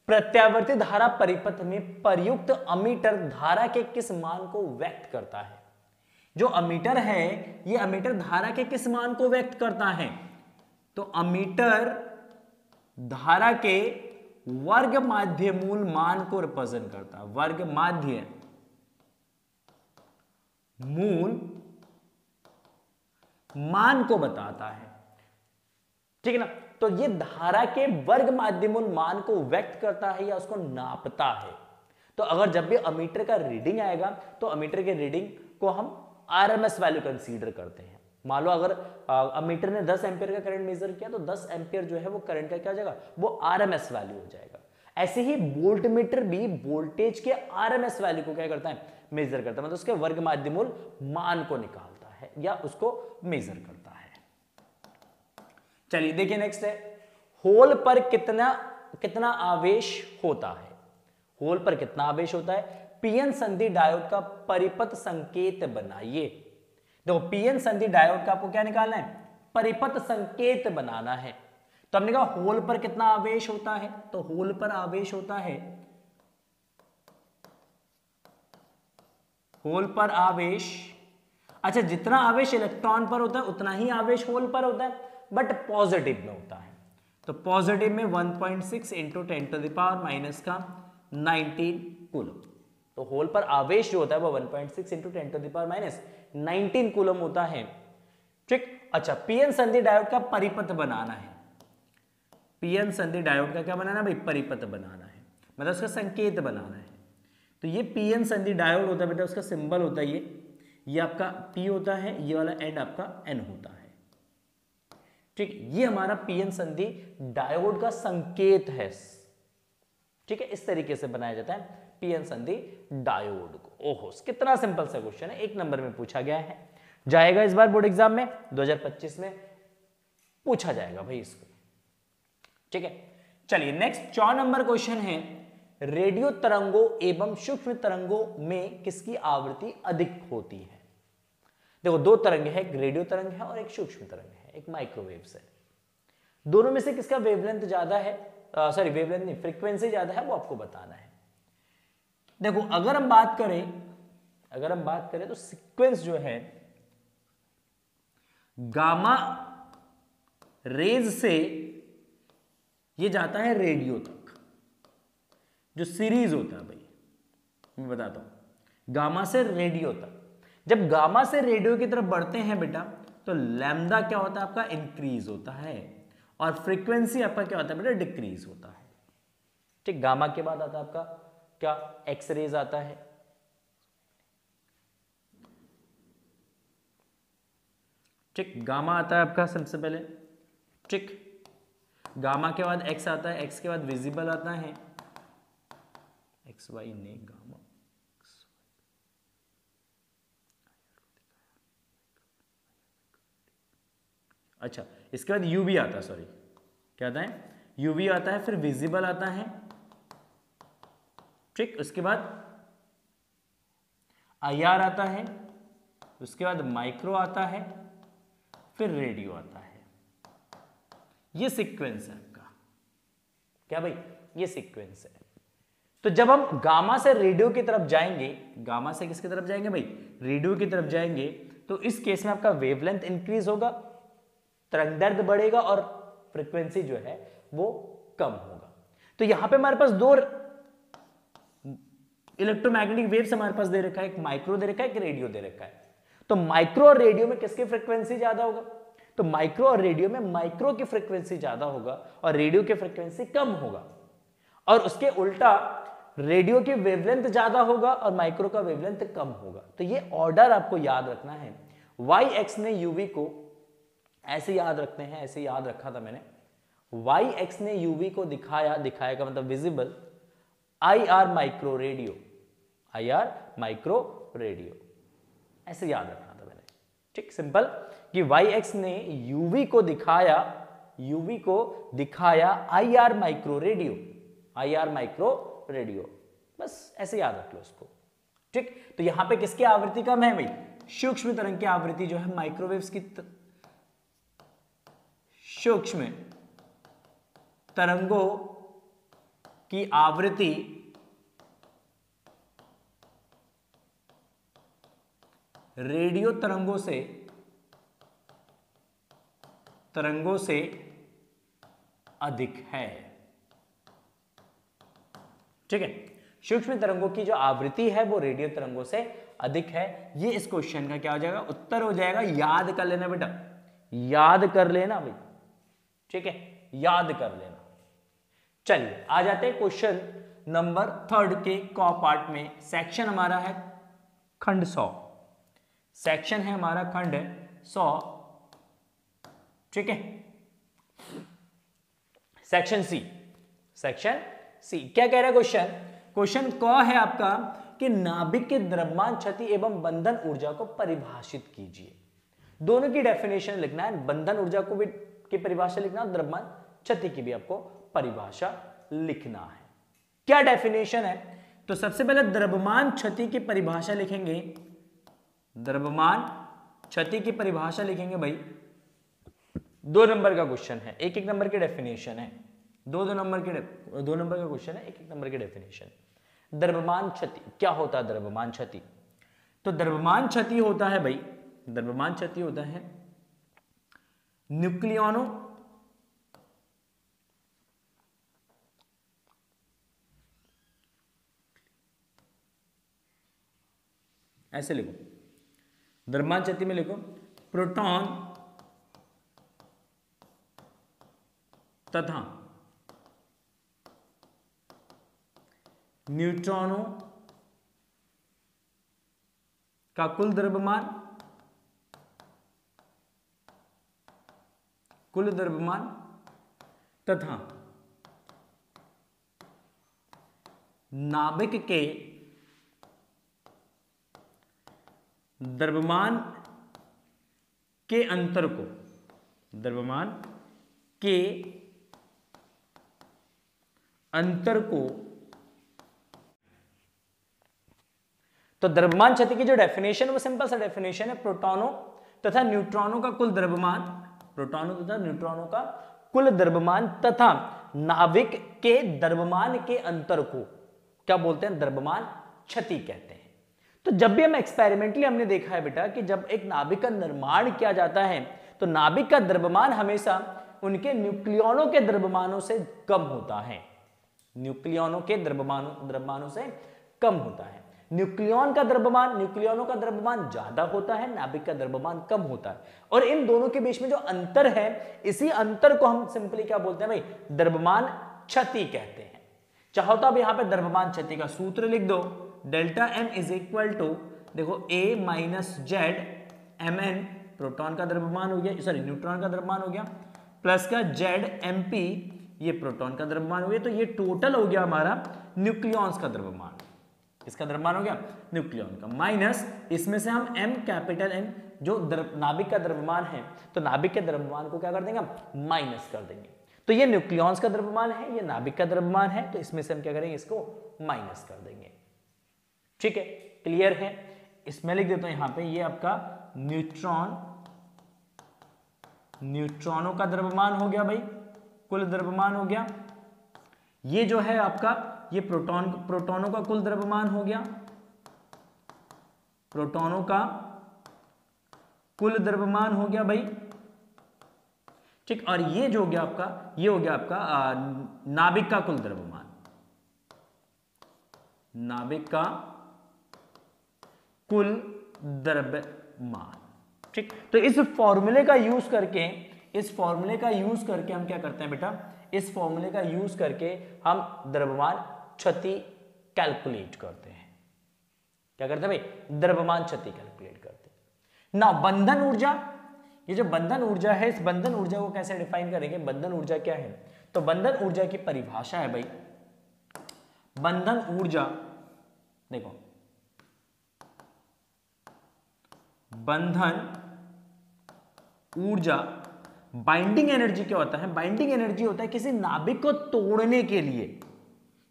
प्रत्यावर्ती धारा परिपथ में प्रयुक्त अमीटर धारा के किस मान को व्यक्त करता है। जो अमीटर है ये अमीटर धारा के किस मान को व्यक्त करता है, तो अमीटर धारा के वर्ग माध्य मूल मान को रिप्रेजेंट करता है, वर्ग माध्य मूल मान को बताता है, ठीक है ना। तो ये धारा के वर्ग माध्य मूल मान को व्यक्त करता है या उसको नापता है। तो अगर जब भी अमीटर का रीडिंग आएगा तो अमीटर के रीडिंग को हम आरएमएस वैल्यू कंसीडर करते हैं। मान लो अगर अमीटर ने 10 एम्पियर का करंट मेजर किया तो 10 एम्पियर जो है वो करंट का क्या हो जाएगा, वो आरएमएस वैल्यू हो जाएगा। ऐसे ही वोल्ट मीटर भी वोल्टेज के आरएमएस वैल्यू को क्या करता है, मेजर करता है, मतलब उसके वर्ग माध्य मूल मान को निकालता है या उसको मेजर करता है। चलिए देखिए नेक्स्ट है, होल पर कितना आवेश होता है। होल पर कितना आवेश होता है, पीएन संधि डायोड का परिपथ संकेत बनाइए। देखो पीएन संधि डायोड का आपको क्या निकालना है, परिपथ संकेत बनाना है। तो हमने कहा होल पर कितना आवेश होता है, तो होल पर आवेश होता है, होल पर आवेश, अच्छा जितना आवेश इलेक्ट्रॉन पर होता है उतना ही आवेश होल पर होता है, बट पॉजिटिव में होता है। तो पॉजिटिव में 1.6 into 10 to the power minus का 19 कूलम। तो होल पर आवेश जो होता है वो 1.6 into 10 to the power minus 19 coulomb होता है, ठीक। अच्छा पीएन संधि डायोड का परिपथ बनाना है, पीएन संधि डायोड का क्या बनाना भाई, परिपथ बनाना है, मतलब उसका संकेत बनाना है। तो ये पीएन संधि डायोड होता है बेटा, उसका सिंबल होता है ये आपका पी होता है, ये वाला एंड आपका एन होता है, ठीक। ये हमारा पीएन संधि डायोड का संकेत है, ठीक है। इस तरीके से बनाया जाता है पीएन संधि डायोड को। ओहो कितना सिंपल सा क्वेश्चन है, 1 नंबर में पूछा गया है, जाएगा इस बार बोर्ड एग्जाम में 2025 में पूछा जाएगा भाई इसको, ठीक है। चलिए नेक्स्ट 4 नंबर क्वेश्चन है, रेडियो तरंगों एवं सूक्ष्म तरंगों में किसकी आवृत्ति अधिक होती है। देखो दो तरंग है, एक रेडियो तरंग है और एक सूक्ष्म तरंग है, एक माइक्रोवेव्स है। दोनों में से किसका वेवलेंथ ज्यादा है, सॉरी वेवलेंथ नहीं, फ्रीक्वेंसी ज्यादा है, वो आपको बताना है। देखो अगर हम बात करें तो सीक्वेंस जो है गामा रेज से ये जाता है रेडियो तक, जो सीरीज होता है भाई, मैं बताता हूं, गामा से रेडियो तक। जब गामा से रेडियो की तरफ बढ़ते हैं बेटा, तो लैम्डा क्या होता है आपका, इंक्रीज होता है, और फ्रीक्वेंसी आपका क्या होता है बेटा, डिक्रीज होता है। ठीक, गामा के बाद आता है आपका क्या, एक्स रेज आता है, ठीक, गामा आता है आपका सबसे पहले, ठीक, गामा के बाद एक्स आता है, एक्स के बाद विजिबल आता है, एक्स वाई ने गामा, अच्छा इसके बाद यूवी आता है, सॉरी क्या आता है, यूवी आता है, फिर विजिबल आता है, ठीक, उसके बाद आईआर आता है, उसके बाद माइक्रो आता है, फिर रेडियो आता है। ये सीक्वेंस है आपका, क्या भाई, ये सीक्वेंस है। तो जब हम गामा से रेडियो की तरफ जाएंगे, गामा से किसकी तरफ जाएंगे भाई, रेडियो की तरफ जाएंगे, तो इस केस में आपका वेवलेंथ इंक्रीज होगा, तरंगदैर्घ्य बढ़ेगा और फ्रीक्वेंसी जो है वो कम होगा। तो यहां पे हमारे पास दो इलेक्ट्रोमैग्नेटिक वेव्स हमारे पास दे रखा है, एक माइक्रो दे रखा है, एक रेडियो दे रखा है। तो माइक्रो और रेडियो में किसकी फ्रीक्वेंसी ज्यादा होगा, तो माइक्रो और रेडियो में माइक्रो की फ्रीक्वेंसी ज्यादा होगा और रेडियो की फ्रीक्वेंसी कम होगा, और उसके उल्टा रेडियो की वेवलेंथ ज्यादा होगा और माइक्रो का वेवलेंथ कम होगा। तो ये ऑर्डर आपको याद रखना है। वाई एक्स ने यूवी को ऐसे याद रखते हैं, ऐसे याद रखा था मैंने, वाई एक्स ने यूवी को दिखाया का मतलब visible, I R micro radio, I R micro radio, ऐसे याद रखना था मैंने। ठीक, सिंपल कि वाई एक्स ने यूवी को दिखाया I R micro radio, I R micro radio, बस ऐसे याद रख लो उसको। ठीक, तो यहां पे किसकी आवृत्ति कम है भाई, सूक्ष्म तरंग की आवृत्ति जो है माइक्रोवेव्स की सूक्ष्म तरंगों की आवृत्ति रेडियो तरंगों से अधिक है। ठीक है, सूक्ष्म तरंगों की जो आवृत्ति है वो रेडियो तरंगों से अधिक है। ये इस क्वेश्चन का क्या हो जाएगा, उत्तर हो जाएगा। याद कर लेना बेटा, याद कर लेना भाई, ठीक है, याद कर लेना। चलिए आ जाते हैं क्वेश्चन नंबर 3 के क पार्ट में। सेक्शन हमारा है खंड 100, सेक्शन है हमारा खंड 100, ठीक है। सेक्शन सी, क्या कह रहा है क्वेश्चन, क्वेश्चन क है आपका कि नाभिक के द्रव्यमान क्षति एवं बंधन ऊर्जा को परिभाषित कीजिए। दोनों की डेफिनेशन लिखना है, बंधन ऊर्जा को भी की परिभाषा लिखना, द्रव्यमान क्षति की भी आपको परिभाषा लिखना है। क्या डेफिनेशन है, तो सबसे पहले द्रव्यमान क्षति की परिभाषा लिखेंगे, द्रव्यमान क्षति की परिभाषा लिखेंगे भाई। 2 नंबर का क्वेश्चन है, 1-1 नंबर की डेफिनेशन है, 2 नंबर का क्वेश्चन है, 1-1 नंबर की डेफिनेशन। द्रव्यमान क्षति क्या होता है, द्रव्यमान क्षति, तो द्रव्यमान क्षति होता है भाई, द्रव्यमान क्षति होता है न्यूक्लियनों ऐसे लिखो, द्रव्यमान क्षति में लिखो प्रोटॉन तथा न्यूट्रॉनों का कुल द्रव्यमान तथा नाभिक के द्रव्यमान के अंतर को, द्रव्यमान के अंतर को तो द्रव्यमान क्षति की जो डेफिनेशन वो सिंपल सा डेफिनेशन है, प्रोटॉनों तथा न्यूट्रॉनों का कुल द्रव्यमान, प्रोटॉनों तथा न्यूट्रॉनों का कुल द्रव्यमान तथा नाभिक के द्रव्यमान के अंतर को क्या बोलते हैं, द्रव्यमान क्षति कहते हैं। तो जब भी हम एक्सपेरिमेंटली हमने देखा है बेटा कि जब एक नाभिक का निर्माण किया जाता है तो नाभिक का द्रव्यमान हमेशा उनके न्यूक्लियनों के द्रव्यमानों से कम होता है, न्यूक्लियनों के द्रव्यमानों से कम होता है। न्यूक्लियन का द्रव्यमान, न्यूक्लियनों का द्रव्यमान ज्यादा होता है, नाभिक का द्रव्यमान कम होता है, और इन दोनों के बीच में जो अंतर है, इसी अंतर को हम सिंपली क्या बोलते हैं भाई, द्रव्यमान क्षति कहते हैं। चाहो तो अब यहां पे द्रव्यमान क्षति का सूत्र लिख दो, delta M is equal to, देखो A minus Z M N, proton का द्रव्यमान हो गया, सॉरी न्यूट्रॉन का द्रव्यमान हो गया, प्लस का जेड एम पी, ये प्रोटॉन का द्रव्यमान हो गया, तो ये टोटल हो गया हमारा न्यूक्लियॉन्स का द्रव्यमान, इसका द्रव्यमान हो गया न्यूक्लियॉन का, माइनस इसमें से हम m कैपिटल M जो नाभिक का द्रव्यमान है, तो नाभिक के द्रव्यमान को क्या कर देंगे हम, माइनस कर देंगे। तो ये न्यूक्लियॉन्स का द्रव्यमान है, ये नाभिक का द्रव्यमान है, तो इसमें से हम क्या करेंगे, इसको माइनस कर देंगे। ठीक है, क्लियर है। इसमें लिख देता हूं यहां पे, ये आपका न्यूट्रॉनों का द्रव्यमान हो गया भाई, कुल द्रव्यमान हो गया। ये जो है आपका, ये प्रोटॉनों का कुल द्रव्यमान हो गया, प्रोटॉनों का कुल द्रव्यमान हो गया भाई, ठीक। और ये जो हो गया आपका, ये हो गया आपका नाभिक का कुल द्रव्यमान, नाभिक का कुल द्रव्यमान, ठीक। तो इस फॉर्मूले का यूज करके, हम क्या करते हैं बेटा, इस फॉर्मूले का यूज करके हम द्रव्यमान क्षति कैलकुलेट करते हैं। क्या करते हैं भाई, द्रव्यमान क्षति कैलकुलेट करते हैं ना। बंधन ऊर्जा, ये जो बंधन ऊर्जा है, इस बंधन ऊर्जा को कैसे डिफाइन करेंगे, बंधन ऊर्जा क्या है, तो बंधन ऊर्जा की परिभाषा है भाई, बंधन ऊर्जा, देखो बंधन ऊर्जा, बाइंडिंग एनर्जी क्या होता है, बाइंडिंग एनर्जी होता है किसी नाभिक को तोड़ने के लिए,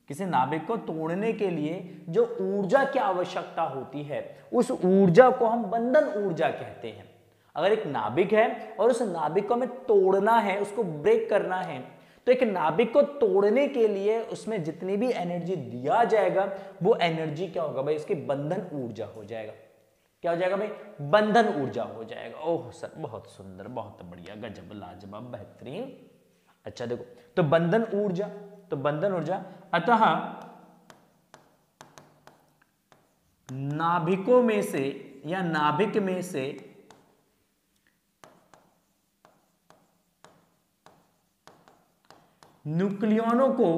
किसी नाभिक को तोड़ने के लिए जो ऊर्जा की आवश्यकता होती है, उस ऊर्जा को हम बंधन ऊर्जा कहते हैं। अगर एक नाभिक है और उस नाभिक को हमें तोड़ना है, उसको ब्रेक करना है, तो एक नाभिक को तोड़ने के लिए उसमें जितनी भी एनर्जी दिया जाएगा, वो एनर्जी क्या होगा भाई, उसकी बंधन ऊर्जा हो जाएगा। क्या हो जाएगा भाई, बंधन ऊर्जा हो जाएगा। ओह सर, बहुत सुंदर, बहुत बढ़िया, गजब, लाजवाब, बेहतरीन। अच्छा देखो, तो बंधन ऊर्जा, तो बंधन ऊर्जा, अतः नाभिकों में से या नाभिक में से न्यूक्लियनों को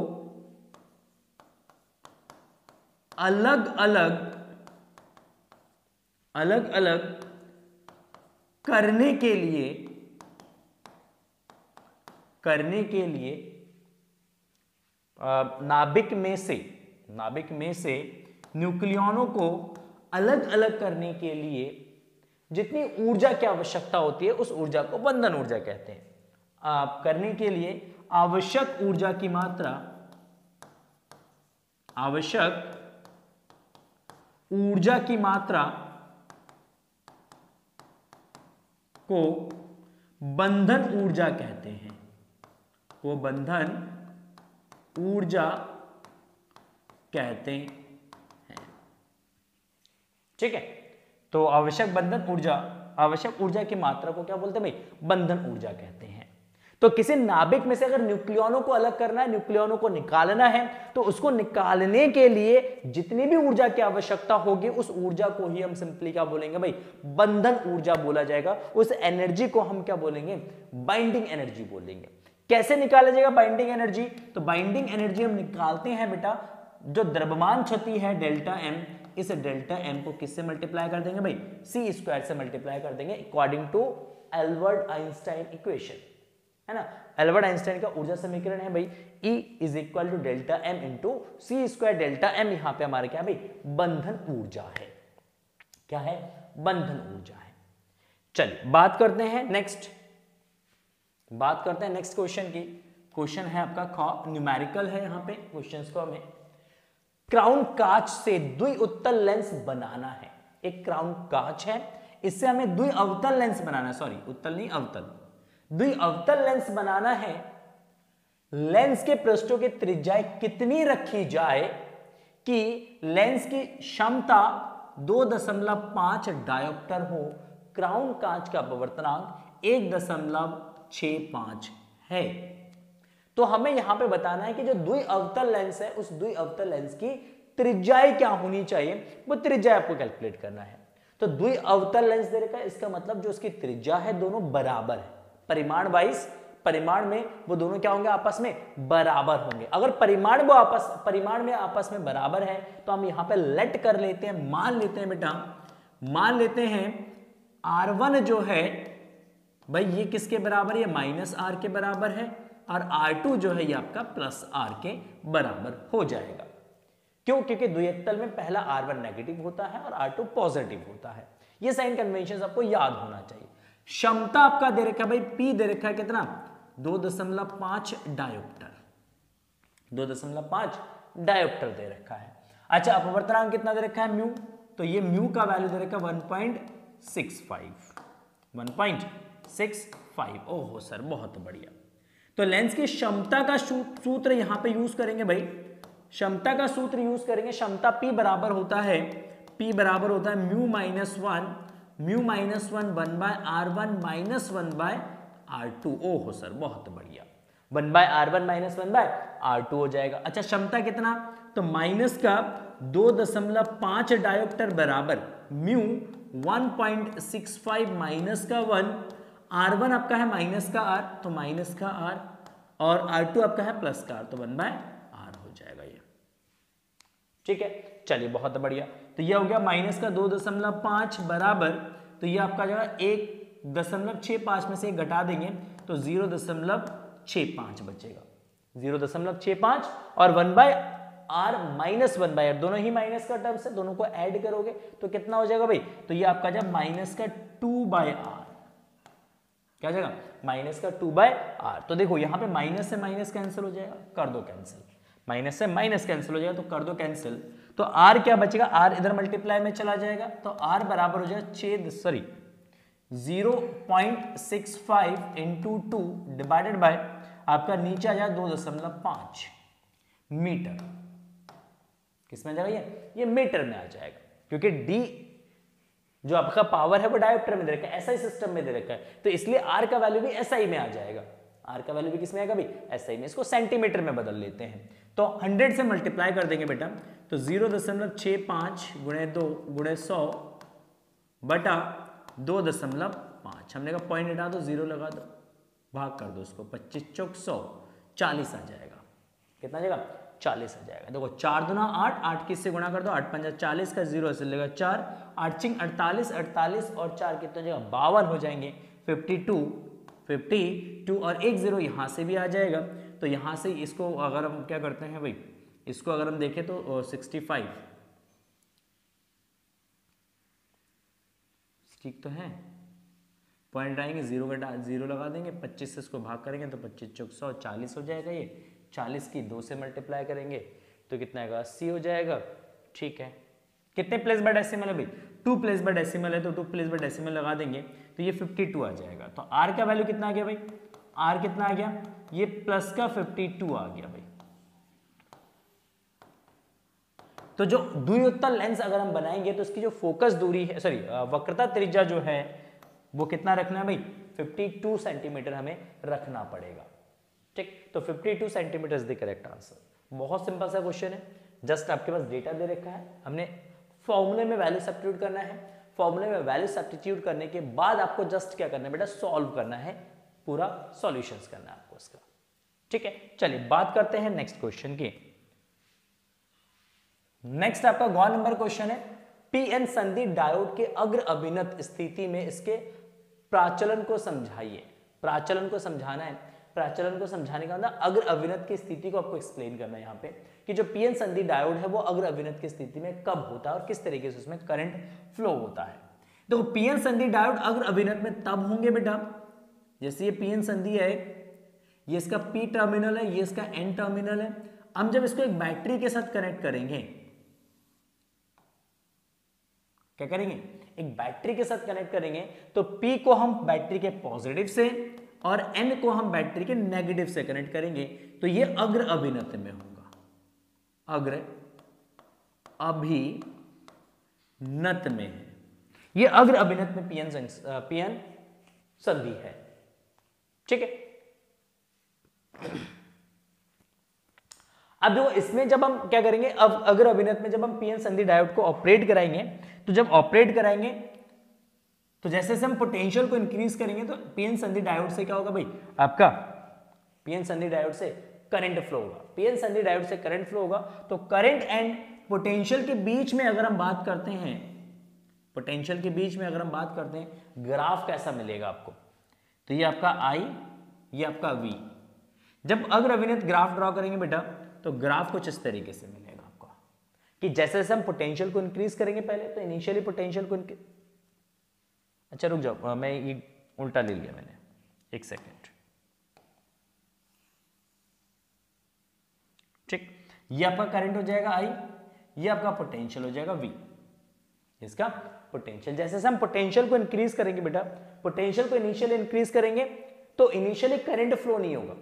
अलग अलग करने के लिए नाभिक में से न्यूक्लियनों को अलग अलग करने के लिए जितनी ऊर्जा की आवश्यकता होती है, उस ऊर्जा को बंधन ऊर्जा कहते हैं। करने के लिए आवश्यक ऊर्जा की मात्रा, आवश्यक ऊर्जा की मात्रा को बंधन ऊर्जा कहते हैं, को बंधन ऊर्जा कहते हैं। ठीक है, तो आवश्यक बंधन ऊर्जा, आवश्यक ऊर्जा की मात्रा को क्या बोलते हैं भाई, बंधन ऊर्जा कहते हैं। तो किसी नाभिक में से अगर न्यूक्लियनों को अलग करना है, न्यूक्लियनों को निकालना है, तो उसको निकालने के लिए जितनी भी ऊर्जा की आवश्यकता होगी, उस ऊर्जा को ही हम सिंपली क्या बोलेंगे भाई, बंधन ऊर्जा बोला जाएगा। उस एनर्जी को हम क्या बोलेंगे, बाइंडिंग एनर्जी बोलेंगे। कैसे निकाला जाएगा बाइंडिंग एनर्जी, तो बाइंडिंग एनर्जी हम निकालते हैं बेटा, जो द्रव्यमान क्षति है डेल्टा एम, इस डेल्टा एम को किससे मल्टीप्लाई कर देंगे भाई, सी स्क्वायर से मल्टीप्लाई कर देंगे, according to Albert Einstein equation, है ना। एल्बर्ट आइंस्टाइन का ऊर्जा समीकरण है भाई, E is equal to delta m into c square. Delta m यहां पे हमारे क्या है भाई, बंधन ऊर्जा है। क्या है, बंधन ऊर्जा है। चलिए बात करते हैं नेक्स्ट, बात करते हैं नेक्स्ट क्वेश्चन की। क्वेश्चन है आपका न्यूमेरिकल है, यहां पे क्वेश्चंस को हमें क्राउन कांच से द्विउत्तल लेंस बनाना है। एक क्राउन कांच है, इससे हमें द्विअवतल लेंस बनाना है, सॉरी उत्तल नहीं अवतल, द्विअवतल लेंस बनाना है। लेंस के पृष्ठों की त्रिज्या कितनी रखी जाए कि लेंस की क्षमता 2.5 डायोप्टर हो, क्राउन कांच का अपवर्तनांक 1.65 है। तो हमें यहां पे बताना है कि जो द्विअवतल लेंस है उस द्विअवतल लेंस की त्रिज्या क्या होनी चाहिए, वो त्रिज्या आपको कैलकुलेट करना है। तो द्विअवतल लेंस दे रखा है, इसका मतलब जो उसकी त्रिज्या है दोनों बराबर है, परिमाण वाइज, परिमाण में वो दोनों क्या होंगे, आपस में बराबर होंगे। अगर परिमाण में आपस में बराबर है तो हम यहां पे लेट कर लेते हैं, मान लेते हैं बेटा, मान लेते हैं R1 जो है भाई ये किसके बराबर है, -R के बराबर है, और R2 जो है ये आपका +R के बराबर हो जाएगा। क्यों? क्योंकि द्विअवतल में पहला R1 नेगेटिव होता है और R2 पॉजिटिव होता है। ये साइन कन्वेंशन आपको याद होना चाहिए। क्षमता आपका दे रखा है भाई, P दे रखा है कितना, 2.5 डायोप्टर, 2.5 डायोप्टर दे रखा है। अच्छा, अपवर्तनांक कितना दे रखा है, म्यू, तो ये म्यू का वैल्यू दे रखा है 1.65। ओहो सर बहुत बढ़िया। तो लेंस की क्षमता का सूत्र यहां पे यूज करेंगे भाई, क्षमता का सूत्र यूज करेंगे। क्षमता P बराबर होता है mu minus one 1/R1 - 1/R2। ओहो सर बहुत बढ़िया, 1/R1 - 1/R2 हो जाएगा। अच्छा, क्षमता कितना, तो माइनस का 2.5 डायोप्टर बराबर म्यू 1.65 माइनस का 1, R1 आपका है माइनस का R तो माइनस का R, और R2 आपका है प्लस का R तो 1/R हो जाएगा ये। ठीक है, चलिए बहुत बढ़िया। तो ये हो गया माइनस का 2.5 बराबर, तो ये आपका जो है 1.65 में से एक घटा देंगे तो 0.65 बचेगा, 0.65, और 1/R - 1/R दोनों ही माइनस का टर्म्स है, दोनों को ऐड करोगे तो कितना हो जाएगा भाई, तो ये आपका जब माइनस का 2/R, क्या जाएगा, माइनस का 2/R। तो देखो यहाँ पे माइनस से माइनस कैंसिल हो जाएगा, कर दो कैंसिल, माइनस से माइनस कैंसिल हो जाएगा तो कर दो कैंसिल। तो R क्या बचेगा, R इधर मल्टीप्लाई में चला जाएगा तो R बराबर हो जाएगा 0.65 इंटू 2 डिवाइडेड बाय आपका नीचे आ जाएगा 2.5 मीटर। किसमें आ जाएगा ये मीटर में आ जाएगा, क्योंकि D जो आपका पावर है वो डायोप्टर में दे रखा है, एसआई सिस्टम में दे रखा है, तो इसलिए R का वैल्यू भी एसआई में आ जाएगा। R का वैल्यू भी किसमें आएगा भाई, एसआई में। इसको सेंटीमीटर में बदल लेते हैं, तो 100 से मल्टीप्लाई कर देंगे बेटा, तो 0.65 गुणे 2 गुणे 100 बटा 2.5, हमने कहा पॉइंट हटा दो, 0 लगा दो, भाग कर दो उसको, 25 चौक 100, 40 आ जाएगा। कितना आ जाएगा, 40 आ जाएगा। देखो 4 दूना 8, 8 किससे गुणा कर दो, 8 पंजा 40 का 0 ऐसे लेगा 4, 8 चिंग 48, 48 और 4 कितना जगह 52 हो जाएंगे, 52 और 1 0 यहाँ से भी आ जाएगा। तो यहाँ से इसको अगर हम क्या करते हैं भाई, इसको अगर हम देखें तो 65 ठीक तो है, पॉइंट आएंगे, 0 लगा देंगे, 25 से इसको भाग करेंगे तो 25 चौक 100, 40 हो जाएगा। ये 40 की 2 से मल्टीप्लाई करेंगे तो कितना आएगा, 80 हो जाएगा। ठीक है, कितने प्लेस बाय डेसिमल है भाई, 2 प्लेस बाय डेसिमल है, तो 2 प्लेस बाय डेसिमल लगा देंगे तो ये 52 आ जाएगा। तो R का वैल्यू कितना आ गया भाई, R कितना आ गया, ये प्लस का 52 आ गया भाई। तो जो द्विउत्तल लेंस अगर हम बनाएंगे तो इसकी जो फोकस दूरी है, सॉरी वक्रता त्रिज्या जो है वो कितना रखना है भाई, 52 सेंटीमीटर हमें रखना पड़ेगा। ठीक, तो 52 centimetre is the correct answer. बहुत सिंपल सा क्वेश्चन है, जस्ट आपके पास डेटा दे रखा है, हमने फॉर्मूले में वैल्यू सब्स्टिट्यूट करना है, फॉर्मूले में वैल्यू सब्स्टिट्यूट करने के बाद आपको जस्ट क्या करना है बेटा, सॉल्व करना है, पूरा सॉल्यूशंस करना है आपको इसका। ठीक है, चलिए बात करते हैं नेक्स्ट क्वेश्चन की। नेक्स्ट आपका गौ नंबर क्वेश्चन है, पीएन संधि डायोड के अग्र अभिनत स्थिति में इसके प्राचलन को समझाइए। प्राचलन को समझाना है, प्राचलन को समझाने का मतलब अग्र अभिनत की स्थिति को आपको एक्सप्लेन करना है यहाँ पे, कि जो पीएन संधि डायोड है वो अग्र अभिनत की स्थिति में कब होता है और किस तरीके से उसमें करंट फ्लो होता है। तो पीएन संधि डायोड अग्र अभिनत में तब होंगे बेटा, जैसे ये पीएन संधि है, ये इसका पी टर्मिनल है, ये इसका एन टर्मिनल है। हम जब इसको एक बैटरी के साथ कनेक्ट करेंगे क्या करेंगे, एक बैटरी के साथ कनेक्ट करेंगे तो P को हम बैटरी के पॉजिटिव से और N को हम बैटरी के नेगेटिव से कनेक्ट करेंगे तो ये अग्र अभिनत में होगा, अग्र अभिनत में है, ये अग्र अभिनत में पीएन संधि है। ठीक है, अब देखो इसमें जब हम क्या करेंगे, अब अग्र अभिनत में जब हम पीएन संधि डायोड को ऑपरेट कराएंगे तो जब ऑपरेट कराएंगे तो जैसे जैसे हम पोटेंशियल को इंक्रीज करेंगे तो पीएन संधि डायोड से क्या होगा भाई, आपका पीएन संधि डायोड से करंट फ्लो होगा, पीएन संधि डायोड से करंट फ्लो होगा। तो करंट एंड पोटेंशियल के बीच में अगर हम बात करते हैं, पोटेंशियल के बीच में अगर हम बात करते हैं ग्राफ कैसा मिलेगा आपको, तो ये आपका I, ये आपका V। जब अग्र अभिनत ग्राफ ड्रॉ करेंगे बेटा तो ग्राफ कुछ इस तरीके से मिलेगा आपको कि जैसे जैसे हम पोटेंशियल को इंक्रीज करेंगे पहले तो इनिशियली पोटेंशियल को अच्छा रुक जाओ, मैं ये उल्टा ले लिया मैंने, एक सेकेंड। ठीक, ये आपका करंट हो जाएगा I, ये आपका पोटेंशियल हो जाएगा V, इसका पोटेंशियल। जैसे जैसे हम पोटेंशियल को इंक्रीज करेंगे बेटा, पोटेंशियल को इनिशियली इंक्रीज करेंगे तो इनिशियली करंट फ्लो नहीं होगा,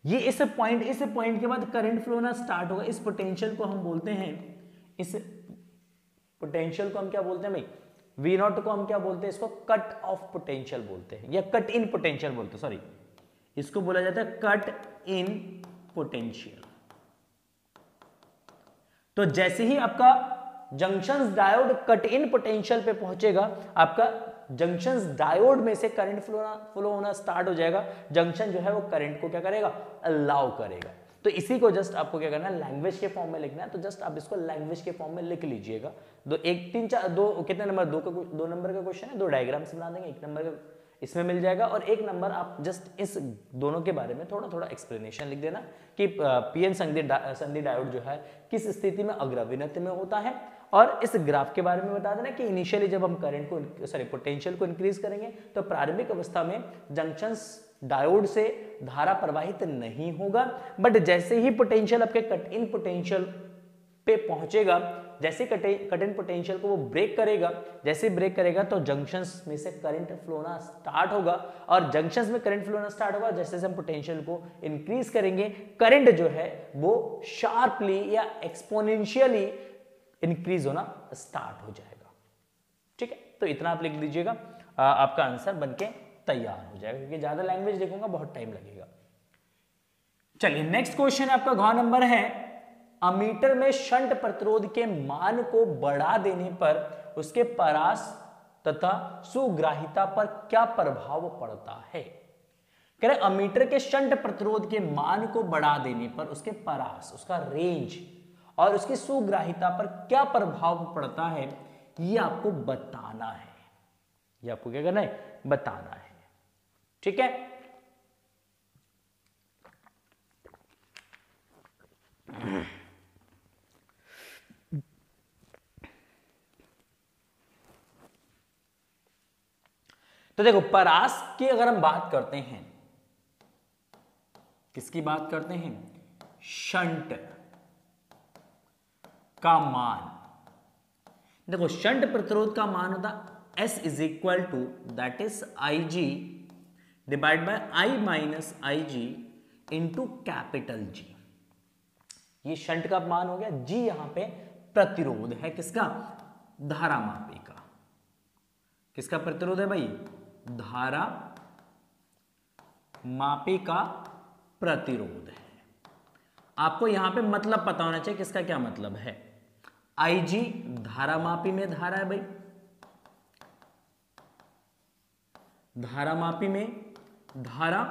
ये इस पॉइंट के बाद करंट फ्लो ना स्टार्ट होगा। इस पोटेंशियल को हम बोलते हैं, इस पोटेंशियल को हम क्या बोलते हैं भाई, V नॉट को हम क्या बोलते हैं, इसको कट ऑफ पोटेंशियल बोलते हैं या कट इन पोटेंशियल बोलते हैं, सॉरी इसको बोला जाता है कट इन पोटेंशियल। तो जैसे ही आपका junction diode cut in potential पे पहुंचेगा, आपका जंक्शन डायोड में से करंट फ्लो होना स्टार्ट हो जाएगा, जंक्शन जो है वो करंट को क्या करेगा, अलाउ करेगा। तो इसी को जस्ट आपको क्या करना है, लैंग्वेज के फॉर्म में लिखना है, तो जस्ट आप इसको लैंग्वेज के फॉर्म में लिख लीजिएगा। दो कितने नंबर, दो नंबर का क्वेश्चन है, दो डायग्राम्स बना देंगे, एक नंबर का इसमें मिल जाएगा और एक नंबर आप जस्ट इस दोनों के बारे में थोड़ा थोड़ा एक्सप्लेनेशन लिख देना कि पीएन संधि डायोड जो है किस स्थिति में अग्र अभिनत में होता है, और इस ग्राफ के बारे में बता देना कि इनिशियली जब हम करंट को पोटेंशियल को इंक्रीज करेंगे तो प्रारंभिक अवस्था में जंक्शन डायोड से धारा प्रवाहित नहीं होगा, बट जैसे ही पोटेंशियल आपके कट इन पोटेंशियल पे पहुंचेगा, जैसे कट इन पोटेंशियल को वो ब्रेक करेगा, जैसे ब्रेक करेगा तो जंक्शंस में से करंट फ्लो होना स्टार्ट होगा, और जंक्शंस में करंट फ्लो होना स्टार्ट होगा जैसे जैसे हम पोटेंशियल को इंक्रीज करेंगे, करंट जो है वो शार्पली या एक्सपोनेंशियली इंक्रीज होना स्टार्ट हो जाएगा। ठीक है, तो इतना आप लिख लीजिएगा, आपका आंसर बनके तैयार हो जाएगा, क्योंकि ज्यादा लैंग्वेज लिखूंगा बहुत टाइम लगेगा। चलिए नेक्स्ट क्वेश्चन आपका घ नंबर है, अमीटर में शंट प्रतिरोध के मान को बढ़ा देने पर उसके परास तथा सुग्राहिता पर क्या प्रभाव पड़ता है। कह रहे अमीटर के शंट प्रतिरोध के मान को बढ़ा देने पर उसके परास, उसका रेंज और उसकी सुग्राहिता पर क्या प्रभाव पड़ता है, ये आपको बताना है, ये आपको क्या करना है, बताना है। ठीक है, तो देखो परास की अगर हम बात करते हैं, किसकी बात करते हैं, शंट का मान। देखो शंट प्रतिरोध का मान होता S is equal to that is IG divide by I minus IG into capital G। ये शंट का मान हो गया, G यहां पे प्रतिरोध है, किसका, धारा मापी का। किसका प्रतिरोध है भाई, धारा मापी का प्रतिरोध है। आपको यहां पे मतलब पता होना चाहिए किसका क्या मतलब है। IG धारा मापी में धारा है भाई, धारा मापी में धारा,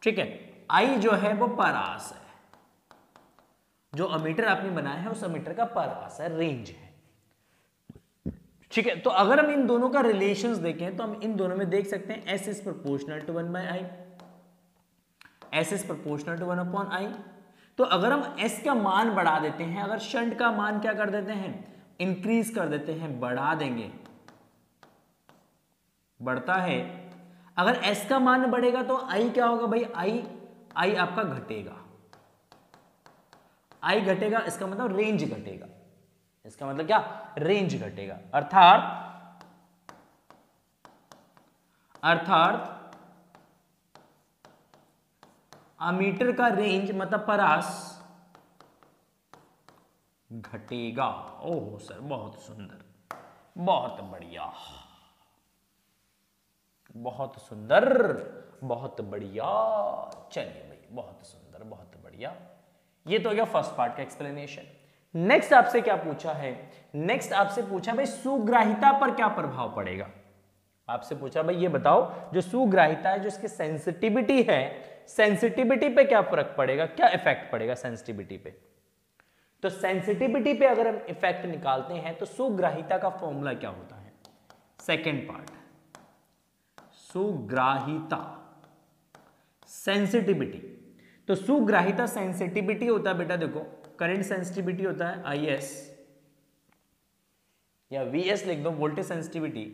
ठीक है। I जो है वो परास है, जो अमीटर आपने बनाया है उस अमीटर का परास है, रेंज है। ठीक है, तो अगर हम इन दोनों का रिलेशंस देखें तो हम इन दोनों में देख सकते हैं S is proportional to 1/I, S is proportional to 1/I। तो अगर हम S का मान बढ़ा देते हैं, अगर शंट का मान क्या कर देते हैं, इंक्रीज कर देते हैं, बढ़ा देंगे, बढ़ता है। अगर S का मान बढ़ेगा तो I क्या होगा भाई, I आपका घटेगा, I घटेगा, इसका मतलब रेंज घटेगा, इसका मतलब क्या, रेंज घटेगा। अर्थात अमीटर का रेंज मतलब परास घटेगा। ओह सर, बहुत सुंदर, बहुत बढ़िया, बहुत सुंदर, बहुत बढ़िया। चलिए भाई, बहुत सुंदर, बहुत बढ़िया। ये तो हो गया फर्स्ट पार्ट का एक्सप्लेनेशन। नेक्स्ट आपसे क्या पूछा है, नेक्स्ट आपसे पूछा भाई सुग्राहिता पर क्या प्रभाव पड़ेगा। आपसे पूछा भाई ये बताओ, जो सुग्राहिता है, जो इसकी सेंसिटिविटी है, सेंसिटिविटी पे क्या फर्क पड़ेगा, क्या इफेक्ट पड़ेगा सेंसिटिविटी पे। तो सेंसिटिविटी पे अगर हम इफेक्ट निकालते हैं तो सुग्राहिता का फॉर्मूला क्या होता है। सेकेंड पार्ट, सुग्राहिता सेंसिटिविटी। तो सुग्राहिता सेंसिटिविटी होता है बेटा, देखो करंट सेंसिटिविटी होता है IS या VS लिख दो, voltage sensitivity,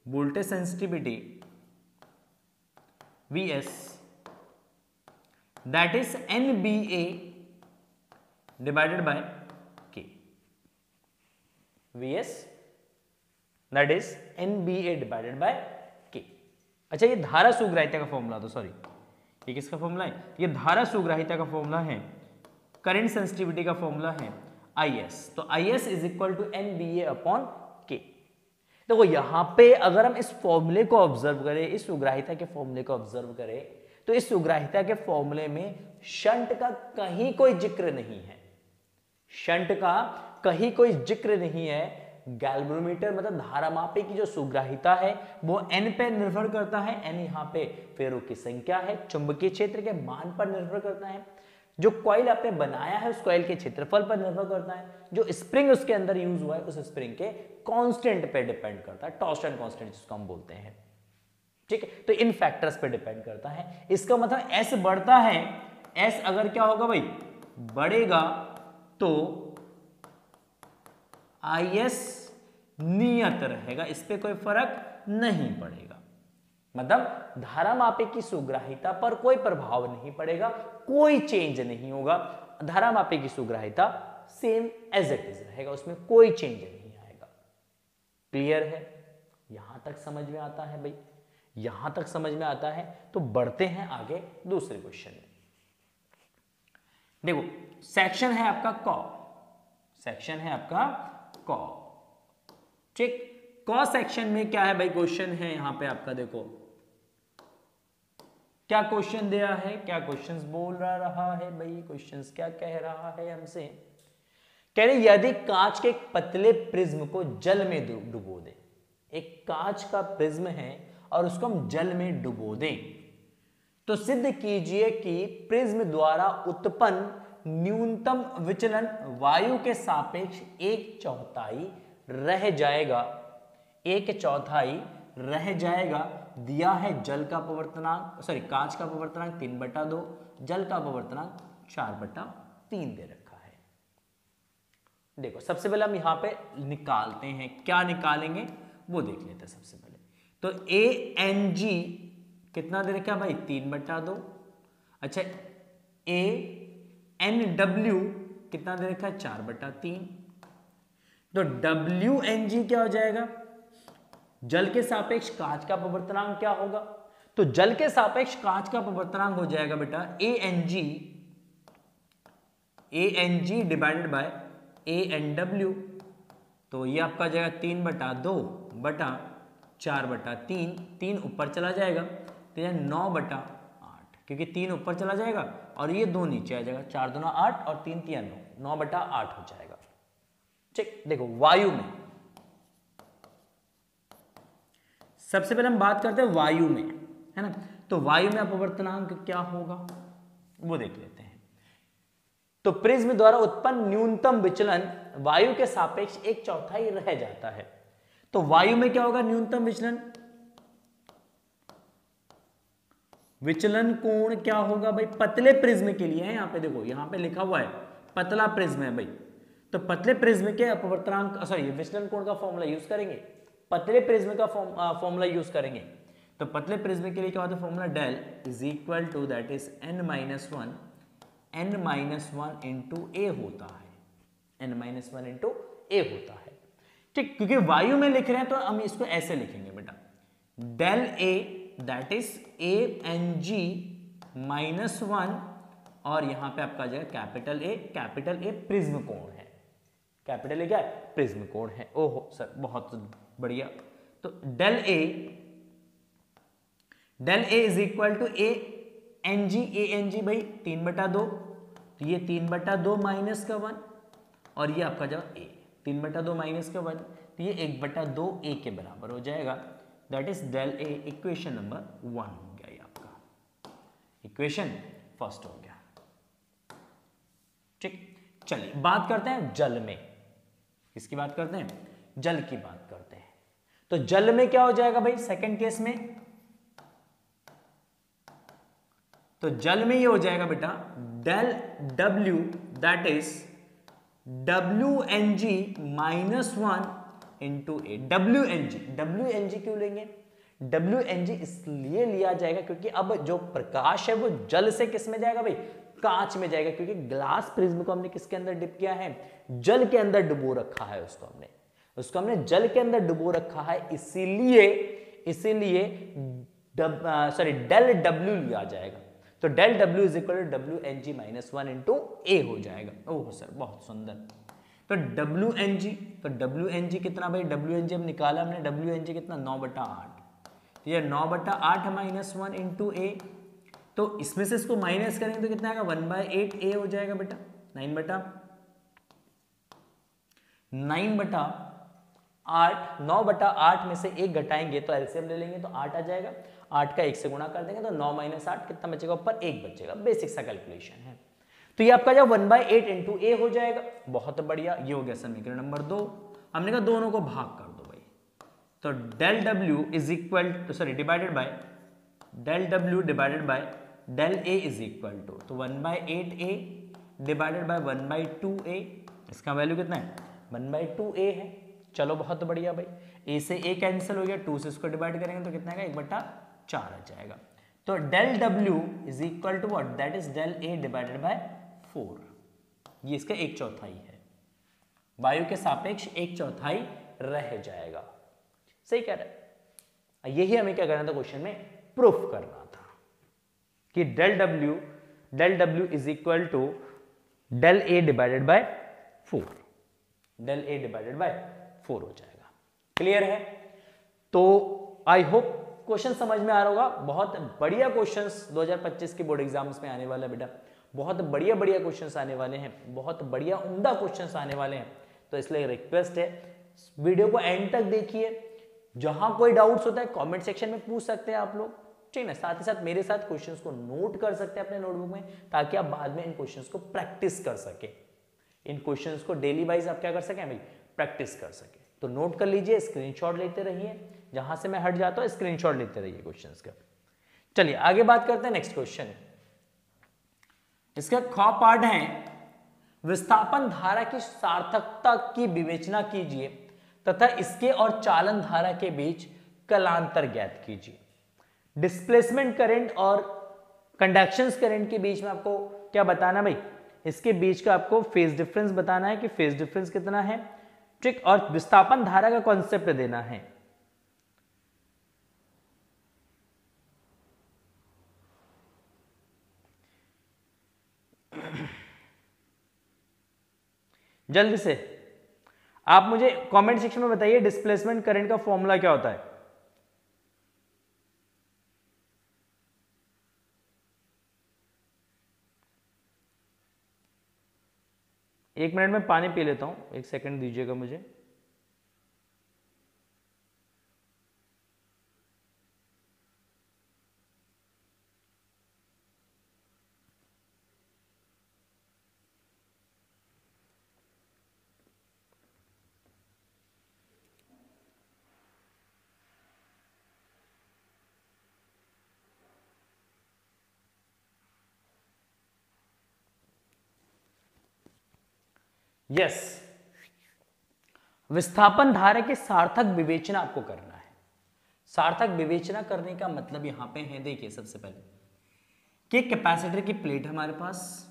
voltage sensitivity VS, that is NBA divided by K। VS that is NBA divided by K। अच्छा, ये धारा सुग्राहिता का फॉर्मूला, तो सॉरी ये किसका फॉर्मूला है, ये धारा सुग्राहिता का फॉर्मूला है, करंट सेंसिटिविटी का फॉर्मूला है IS। तो IS is equal to NBA upon K। देखो यहां पे अगर हम इस फॉर्मूले को ऑब्जर्व करें, इस सुग्राहिता के फॉर्मूले को ऑब्जर्व करें, तो इस सुग्राहिता के फॉर्मूले में शंट का कहीं कोई जिक्र नहीं है, शंट का कहीं कोई जिक्र नहीं है। गैल्वेनोमीटर मतलब धारामापी की जो सुग्राहिता है वो n पे निर्भर करता है, n यहाँ पे फेरों की संख्या है, चुंबकीय क्षेत्र के मान पर निर्भर करता है, जो कॉइल आपने बनाया है उस कॉइल के क्षेत्रफल पर निर्भर करता है, जो स्प्रिंग उसके अंदर यूज हुआ है उस स्प्रिंग के कांस्टेंट पे डिपेंड करता है, टॉर्शन कांस्टेंट जिसको हम बोलते हैं, ठीक है। तो इन फैक्टर्स पे डिपेंड करता है। इसका मतलब S बढ़ता है, S अगर क्या होगा भाई, बढ़ेगा तो IS नियत रहेगा, इस पे कोई फर्क नहीं पड़ेगा। मतलब धारामापी की सुग्राहिता पर कोई प्रभाव नहीं पड़ेगा, कोई चेंज नहीं होगा, धारामापी की सुग्राहिता सेम एज इट इज रहेगा, उसमें कोई चेंज नहीं आएगा। क्लियर है, यहां तक समझ में आता है भाई, यहां तक समझ में आता है। तो बढ़ते हैं आगे दूसरे क्वेश्चन में। देखो सेक्शन है आपका कॉ, सेक्शन है आपका कॉ, ठीक। कॉ सेक्शन में क्या है भाई, क्वेश्चन है यहां पे आपका, देखो क्या क्वेश्चन दिया है, क्या क्वेश्चंस बोल रहा है भाई, क्वेश्चंस क्या कह रहा है हमसे। कह रहे यदि कांच के एक पतले प्रिज्म को जल में डुबो दे, एक कांच का प्रिज्म है और उसको हम जल में डुबो दें, तो सिद्ध कीजिए कि प्रिज्म द्वारा उत्पन्न न्यूनतम विचलन वायु के सापेक्ष 1/4 रह जाएगा, 1/4 रह जाएगा। दिया है जल का अपवर्तनांक, सॉरी कांच का अपवर्तनांक 3/2, जल का अपवर्तनांक 4/3 दे रखा है। देखो सबसे पहले हम यहां पे निकालते हैं, क्या निकालेंगे वो देख लेते हैं सबसे पहले। तो ANG कितना दे रखा है भाई, 3/2। अच्छा ANW कितना दे रखा है, 4/3। तो WNG क्या हो जाएगा, जल के सापेक्ष कांच का अपवर्तनांक क्या होगा, तो जल के सापेक्ष कांच का अपवर्तनांक हो जाएगा बेटा ANG डिवाइडेड बाय ANW। तो ये आपका जाएगा 3/2/4/3, 3 ऊपर चला जाएगा तो यह 9/8, क्योंकि 3 ऊपर चला जाएगा और ये 2 नीचे आ जाएगा, 4 दूना 8 और 3 3 9, 9/8 हो जाएगा, ठीक। देखो वायु में सबसे पहले हम बात करते हैं वायु में, है ना। तो वायु में अपवर्तनांक क्या होगा वो देख लेते हैं। तो प्रिज्म द्वारा उत्पन्न न्यूनतम विचलन वायु के सापेक्ष 1/4 रह जाता है। तो वायु में क्या होगा न्यूनतम विचलन, विचलन कोण क्या होगा भाई, पतले प्रिज्म के लिए है, यहां पे देखो यहां पे लिखा हुआ है पतला प्रिज्म है भाई, तो पतले प्रिज्म के अपवर्तनांक, सॉरी विचलन कोण का फॉर्मूला यूज करेंगे, पतले प्रिज्म का फॉर्मूला यूज करेंगे। तो पतले प्रिज्म के लिए क्या होता है formula, del is equal to that is n-1 into a होता है, n-1 इंटू ए होता है। ठीक, क्योंकि वायु में लिख रहे हैं तो हम इसको ऐसे लिखेंगे बेटा, del a that is a n g -1, और यहां पे आपका आ जाएगा कैपिटल ए प्रिज्म कोण है। कैपिटल ए क्या है? प्रिज्म कोण है। ओहो सर बहुत बढ़िया। तो del a is equal to a n g भाई 3/2, तो ये 3/2 माइनस का 1, और ये आपका जब ए 3/2 माइनस का 1, तो ये 1/2 ए के बराबर हो जाएगा। That is del a, equation number 1 हो गया ये आपका, इक्वेशन फर्स्ट हो गया। ठीक, चलिए बात करते हैं जल में। किसकी बात करते हैं? जल की बात करते हैं। तो जल में क्या हो जाएगा भाई सेकंड केस में? तो जल में ये हो जाएगा बेटा डेल डब्ल्यू that is WNG -1 into a. WNG क्यों लेंगे? WNG इसलिए लिया जाएगा क्योंकि अब जो प्रकाश है वो जल से किस में जाएगा भाई? कांच में जाएगा, क्योंकि ग्लास प्रिज्म को हमने किसके अंदर डिप किया है? जल के अंदर डुबो रखा है उसको हमने जल के अंदर डुबो रखा है, इसीलिए डेल डब्ल्यू लिया जाएगा। तो del W is equal to WNG -1 into A हो जाएगा। ओह सर बहुत सुंदर। तो WNG कितना भाई? WNG हम निकाला हमने, WNG कितना? 9/8। तो ये 9/8 -1 इंटू ए, तो इसमें से इसको माइनस करेंगे तो कितना आएगा? 1/8 ए हो जाएगा बेटा। 9/8 में से 1 घटाएंगे तो एलसीएम ले लेंगे तो 8 आ जाएगा। 8 का 1 से गुणा कर देंगे तो 9 - 8 कितना बचेगा? ऊपर 1 बचेगा। बेसिक सा कैलकुलेशन है। तो ये आपका जो 1/8 इंटू ए हो जाएगा। बहुत बढ़िया, ये हो गया समीकरण नंबर 2। हमने कहा दोनों को भाग कर दो भाई, तो del W is equal to divided by del a is equal to 1/8 a divided by 1/2 a. इसका वैल्यू कितना है? 1/2 ए है। चलो बहुत बढ़िया भाई, ए से ए कैंसिल हो गया, 2 से इसको डिवाइड करेंगे तो कितना आएगा? 1/4 आ जाएगा। तो del W is equal to what? That is del a divided by 4। ये इसका 1/4 है, वायु के सापेक्ष 1/4 रह जाएगा। सही कह रहे हैं। यही हमें क्या करना था क्वेश्चन में? प्रूफ करना था कि del W is equal to del a divided by 4। Del a divided by 4 हो जाएगा। क्लियर है? तो आई होप क्वेश्चन समझ में आ रहा होगा। बहुत बढ़िया क्वेश्चंस 2025 के बोर्ड एग्जाम्स में आने वाला है बेटा। बहुत बढ़िया क्वेश्चंस आने वाले हैं, बहुत बढ़िया उम्दा क्वेश्चंस आने वाले हैं। तो इसलिए रिक्वेस्ट है वीडियो को एंड तक देखिए। जहां कोई डाउट्स होता है कमेंट सेक्शन में पूछ सकते हैं आप लोग, ठीक है। साथ ही साथ मेरे साथ क्वेश्चंस को नोट कर सकते हैं अपने नोटबुक में, ताकि आप बाद में इन क्वेश्चंस को प्रैक्टिस कर सके। इन क्वेश्चंस को डेली वाइज आप क्या कर सकें भाई? प्रैक्टिस कर सके। तो नोट कर लीजिए, स्क्रीनशॉट लेते रहिए, जहां से मैं हट जाता हूं स्क्रीनशॉट लेते रहिए क्वेश्चंस का। चलिए आगे बात करते हैं नेक्स्ट क्वेश्चन। इसका ख पार्ट है, विस्थापन धारा की सार्थकता की विवेचना कीजिए तथा इसके और चालन धारा के बीच कलांतर ज्ञात कीजिए। डिस्प्लेसमेंट करंट और कंडक्शन करंट के बीच में आपको क्या बताना भाई? इसके बीच का आपको फेज डिफरेंस बताना है कि फेज डिफरेंस कितना है, ठीक। और विस्थापन धारा का कॉन्सेप्ट देना है। जल्दी से आप मुझे कमेंट सेक्शन में बताइए डिस्प्लेसमेंट करंट का फॉर्मूला क्या होता है? एक मिनट में पानी पी लेता हूं, एक सेकंड दीजिएगा मुझे। यस, विस्थापन धारा की सार्थक विवेचना आपको करना है। सार्थक विवेचना करने का मतलब यहां पे है, देखिए सबसे पहले कि कैपेसिटर की प्लेट हमारे पास,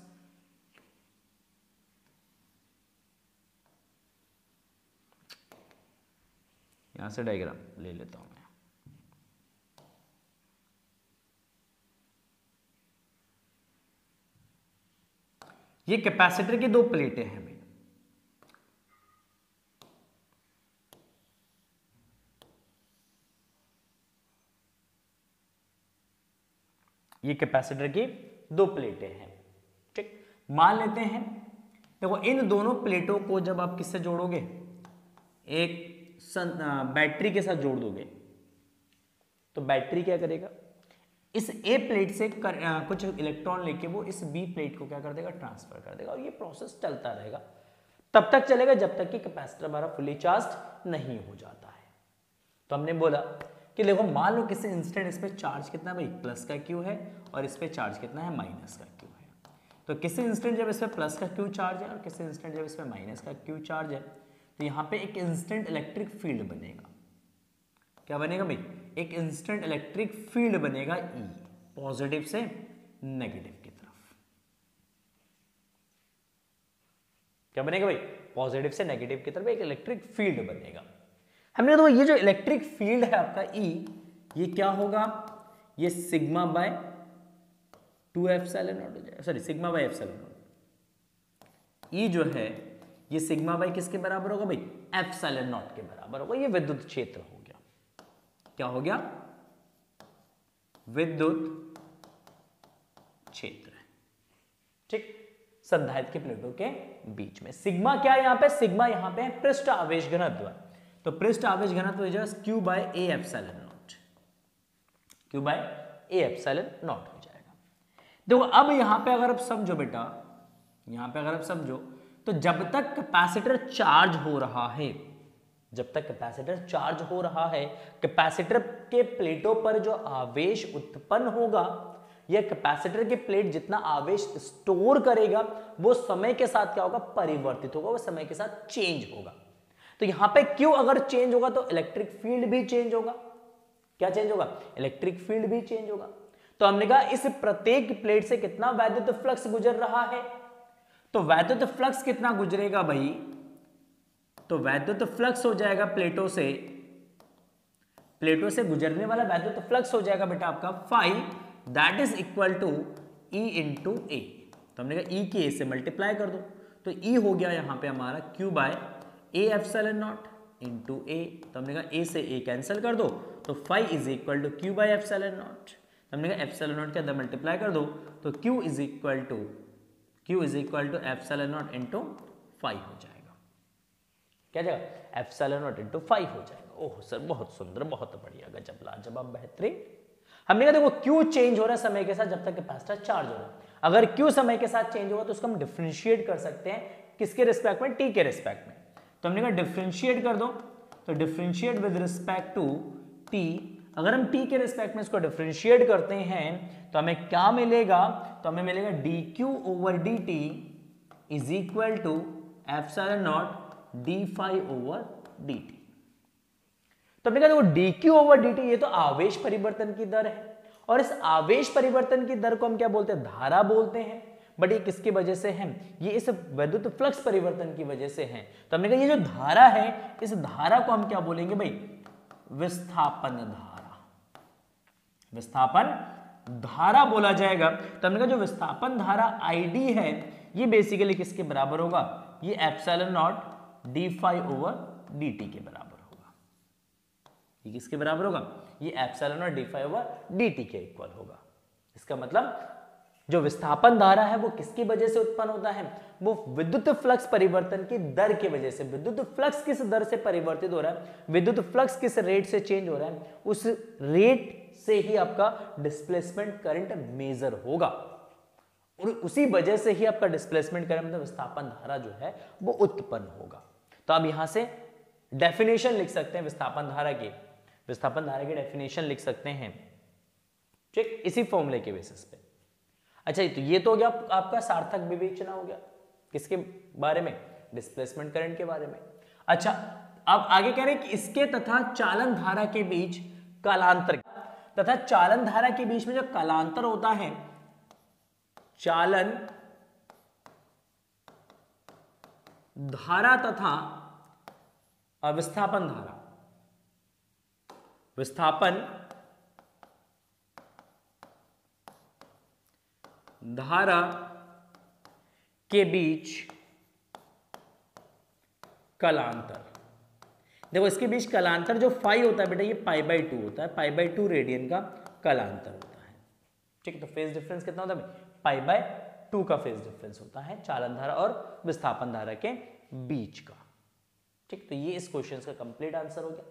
यहां से डायग्राम ले लेता हूं मैं। ये कैपेसिटर की दो प्लेटें हैं भाई, ये कैपेसिटर की दो प्लेटें हैं, ठीक। मान लेते हैं, देखो इन दोनों प्लेटों को जब आप किससे जोड़ोगे, एक बैटरी के साथ जोड़ दोगे, तो बैटरी क्या करेगा, इस ए प्लेट से कुछ इलेक्ट्रॉन लेके वो इस बी प्लेट को क्या कर देगा, ट्रांसफर कर देगा, और ये प्रोसेस चलता रहेगा, तब तक चलेगा जब तक कि कैपेसिटर हमारा फुली चार्ज नहीं हो जाता है। तो हमने बोला कि देखो मान लो किसी इंस्टेंट इस पे चार्ज कितना भाई, प्लस का क्यू है, और इस पे चार्ज कितना है, माइनस का क्यू है। तो किसी इंस्टेंट जब इस पे प्लस का क्यू चार्ज है और किसी इंस्टेंट जब इस पे माइनस का क्यू चार्ज है, तो यहाँ पे एक इंस्टेंट इलेक्ट्रिक फील्ड बनेगा। क्या बनेगा भाई, एक इंस्टेंट इलेक्ट्रिक फील्ड बनेगा ई, पॉजिटिव से नेगेटिव की तरफ। क्या बनेगा भाई, पॉजिटिव से नेगेटिव की तरफ एक इलेक्ट्रिक फील्ड बनेगा। हमने तो ये जो इलेक्ट्रिक फील्ड है आपका ई, ये क्या होगा, ये सिग्मा बाय 2 एप्सिलॉन नॉट हो जाएगा, sorry sigma by epsilon naught. E जो है ये सिग्मा बाय किसके बराबर होगा भाई, एप्सिलॉन नॉट के बराबर होगा। ये विद्युत क्षेत्र हो गया, क्या हो गया, विद्युत क्षेत्र, ठीक, संधारित्र की प्लेटों के बीच में। सिग्मा क्या है, यहां पे सिग्मा यहां पे पृष्ठ आवेश घनत्व, तो पृष्ठ आवेश घनत्व हो जाएगा q by A epsilon naught, q by A epsilon naught हो जाएगा। देखो अब यहां पे अगर आप समझो बेटा, यहां पे अगर आप समझो, तो जब तक कैपेसिटर चार्ज हो रहा है, जब तक कैपेसिटर चार्ज हो रहा है, कैपेसिटर के प्लेटों पर जो आवेश उत्पन्न होगा, यह कैपेसिटर की प्लेट जितना आवेश स्टोर करेगा वो समय के साथ क्या होगा, परिवर्तित होगा, वो समय के साथ चेंज होगा। तो यहां पे क्यों अगर चेंज होगा तो इलेक्ट्रिक फील्ड भी चेंज होगा। क्या चेंज होगा, इलेक्ट्रिक फील्ड भी चेंज होगा। तो हमने कहा इस प्रत्येक प्लेट से कितना वैद्युत फ्लक्स गुजर रहा है, तो वैद्युत फ्लक्स कितना गुजरेगा भाई, तो वैद्युत फ्लक्स हो जाएगा प्लेटों से गुजरने वाला वैद्युत फ्लक्स हो जाएगा बेटा आपका phi, that is equal to E into A. तो हमने कहा ई की ए से मल्टीप्लाई कर दो, तो ई हो गया यहां पे हमारा Q by A epsilon naught into A. तो हमने कहा ए से ए कैंसिल कर दो, तो phi is equal to q by epsilon naught. तो हमने कहा एप्सिलॉन नॉट के अंदर मल्टीप्लाई कर दो, तो q is equal to epsilon naught into phi हो जाएगा। क्या जाएगा, एप्सिलॉन नॉट इंटू फाई हो जाएगा। ओह सर बहुत सुंदर, बहुत बढ़िया, गजब लाजवाब बेहतरीन। हमने कहा देखो क्यू चेंज हो रहा है समय के साथ जब तक कैपेसिटर चार्ज हो रहा है। अगर क्यू समय के साथ चेंज होगा तो उसको हम डिफरेंशिएट कर सकते हैं, किसके रिस्पेक्ट में, टी के रिस्पेक्ट में। तो हमने कहा डिफरेंशिएट कर दो, तो differentiate with respect to t. अगर हम टी के रिस्पेक्ट में इसको डिफरेंशिएट करते हैं तो हमें क्या मिलेगा, तो हमें मिलेगा d q over d t is equal to epsilon naught d phi over d t. तो हमने कहा देखो d q over d t ये तो आवेश परिवर्तन की दर है, और इस आवेश परिवर्तन की दर को हम क्या बोलते हैं, धारा बोलते हैं। बट ये किसकी वजह से है, ये इस विद्युत फ्लक्स परिवर्तन की वजह से है। तो हमने कहा ये जो धारा है, इस धारा को हम क्या बोलेंगे भाई, विस्थापन धारा, विस्थापन धारा बोला जाएगा। तो हमने कहा जो विस्थापन धारा आईडी है ये बेसिकली किसके बराबर होगा, ये epsilon naught d phi over d t के बराबर होगा। ये किसके बराबर होगा, ये epsilon naught d phi over d t के इक्वल होगा। इसका मतलब जो विस्थापन धारा है वो किसकी वजह से उत्पन्न होता है, वो विद्युत फ्लक्स परिवर्तन की दर की वजह से। विद्युत फ्लक्स किस दर से परिवर्तित हो रहा है, विद्युत फ्लक्स किस रेट से चेंज हो रहा है, उस रेट से ही आपका डिस्प्लेसमेंट करंट मेजर होगा, और उसी वजह से ही आपका डिस्प्लेसमेंट करंट मतलब विस्थापन धारा जो है वो उत्पन्न होगा। तो आप यहां से डेफिनेशन लिख सकते हैं विस्थापन धारा की, डेफिनेशन लिख सकते हैं, ठीक, इसी फॉर्मूले के बेसिस पे। अच्छा तो ये तो हो गया आपका सार्थक विवेचना हो गया, किसके बारे में, डिस्प्लेसमेंट करंट के बारे में। अच्छा अब आगे कह रहे हैं कि इसके तथा चालन धारा के बीच कालांतर, तथा चालन धारा के बीच में जो कालांतर होता है, चालन धारा तथा विस्थापन धारा, विस्थापन धारा के बीच कलांतर। देखो इसके बीच कलांतर जो फाई होता है बेटा, ये π/2 होता है, π/2 रेडियन का कलांतर होता है। ठीक है, तो फेज डिफरेंस कितना होता है? π/2 का फेज डिफरेंस होता है चालन धारा और विस्थापन धारा के बीच का। ठीक, तो ये इस क्वेश्चन का कंप्लीट आंसर हो गया।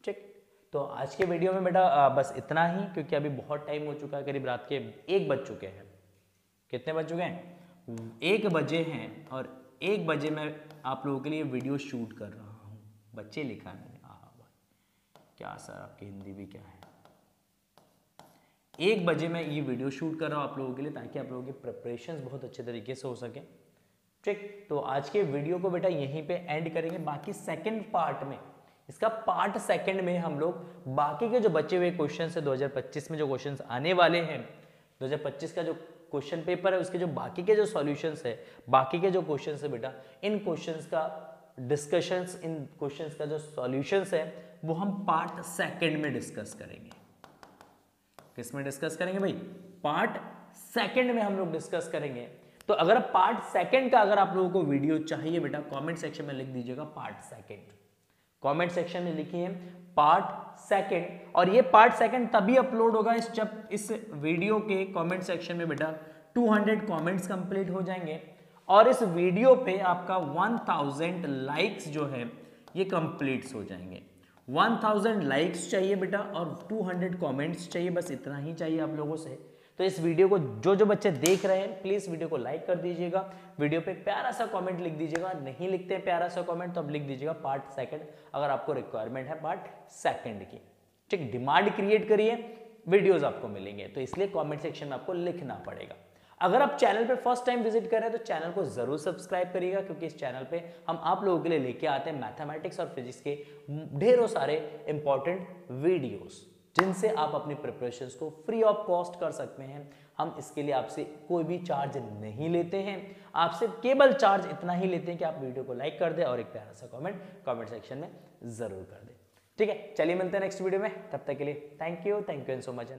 ठीक, तो आज के वीडियो में बेटा बस इतना ही, क्योंकि अभी बहुत टाइम हो चुका है, करीब रात के 1 बज चुके हैं। कितने बज चुके हैं? 1 बजे हैं, और 1 बजे मैं आप लोगों के लिए वीडियो शूट कर रहा हूँ। बच्चे लिखा है मैंने, क्या सर आपकी हिंदी भी क्या है। 1 बजे मैं ये वीडियो शूट कर रहा हूँ आप लोगों के लिए, ताकि आप लोगों की प्रिपरेशन बहुत अच्छे तरीके से हो सके। ठीक, तो आज के वीडियो को बेटा यहीं पे एंड करेंगे। बाकी सेकंड पार्ट में, इसका पार्ट सेकंड में हम लोग बाकी के जो बचे हुए क्वेश्चन है 2025 में जो क्वेश्चन आने वाले हैं, 2025 का जो क्वेश्चन पेपर है उसके जो बाकी के जो सॉल्यूशंस है, बाकी के जो क्वेश्चंस है बेटा, इन क्वेश्चंस का डिस्कशंस, इन क्वेश्चंस का जो सॉल्यूशंस है वो हम पार्ट सेकंड में डिस्कस करेंगे। किसमें डिस्कस करेंगे भाई? पार्ट सेकंड में हम लोग डिस्कस करेंगे। तो अगर पार्ट सेकंड का अगर आप लोगों को वीडियो चाहिए बेटा, कमेंट सेक्शन में लिख दीजिएगा पार्ट सेकंड। कमेंट सेक्शन में लिखिए पार्ट सेकंड, और ये पार्ट सेकंड तभी अपलोड होगा जब इस वीडियो के कमेंट सेक्शन में बेटा 200 कमेंट्स कंप्लीट हो जाएंगे, और इस वीडियो पे आपका 1000 लाइक्स जो है ये कंप्लीट हो जाएंगे। 1000 लाइक्स चाहिए बेटा, और 200 कमेंट्स चाहिए, बस इतना ही चाहिए आप लोगों से। तो इस वीडियो को जो बच्चे देख रहे हैं प्लीज वीडियो को लाइक कर दीजिएगा, वीडियो पे प्यारा सा कमेंट लिख दीजिएगा। नहीं लिखते हैं प्यारा सा कमेंट तो अब लिख दीजिएगा पार्ट सेकंड, अगर आपको रिक्वायरमेंट है पार्ट सेकंड की। ठीक, डिमांड क्रिएट करिए, वीडियोस आपको मिलेंगे, तो इसलिए कमेंट सेक्शन में आपको लिखना पड़ेगा। अगर आप चैनल पे फर्स्ट टाइम विजिट कर रहे हैं तो चैनल को जरूर सब्सक्राइब करिएगा, क्योंकि इस चैनल पे हम आप लोगों के लिए लेके आते हैं मैथमेटिक्स और फिजिक्स के ढेरों सारे इंपॉर्टेंट वीडियोस, जिनसे आप अपनी प्रिपरेशंस को फ्री ऑफ कॉस्ट कर सकते हैं। हम इसके लिए आपसे कोई भी चार्ज नहीं लेते हैं, आपसे केवल चार्ज इतना ही लेते हैं कि आप वीडियो को लाइक कर दें और एक प्यारा सा कमेंट सेक्शन में जरूर कर दें। ठीक है, चलिए मिलते हैं नेक्स्ट वीडियो में, तब तक के लिए thank you and so much.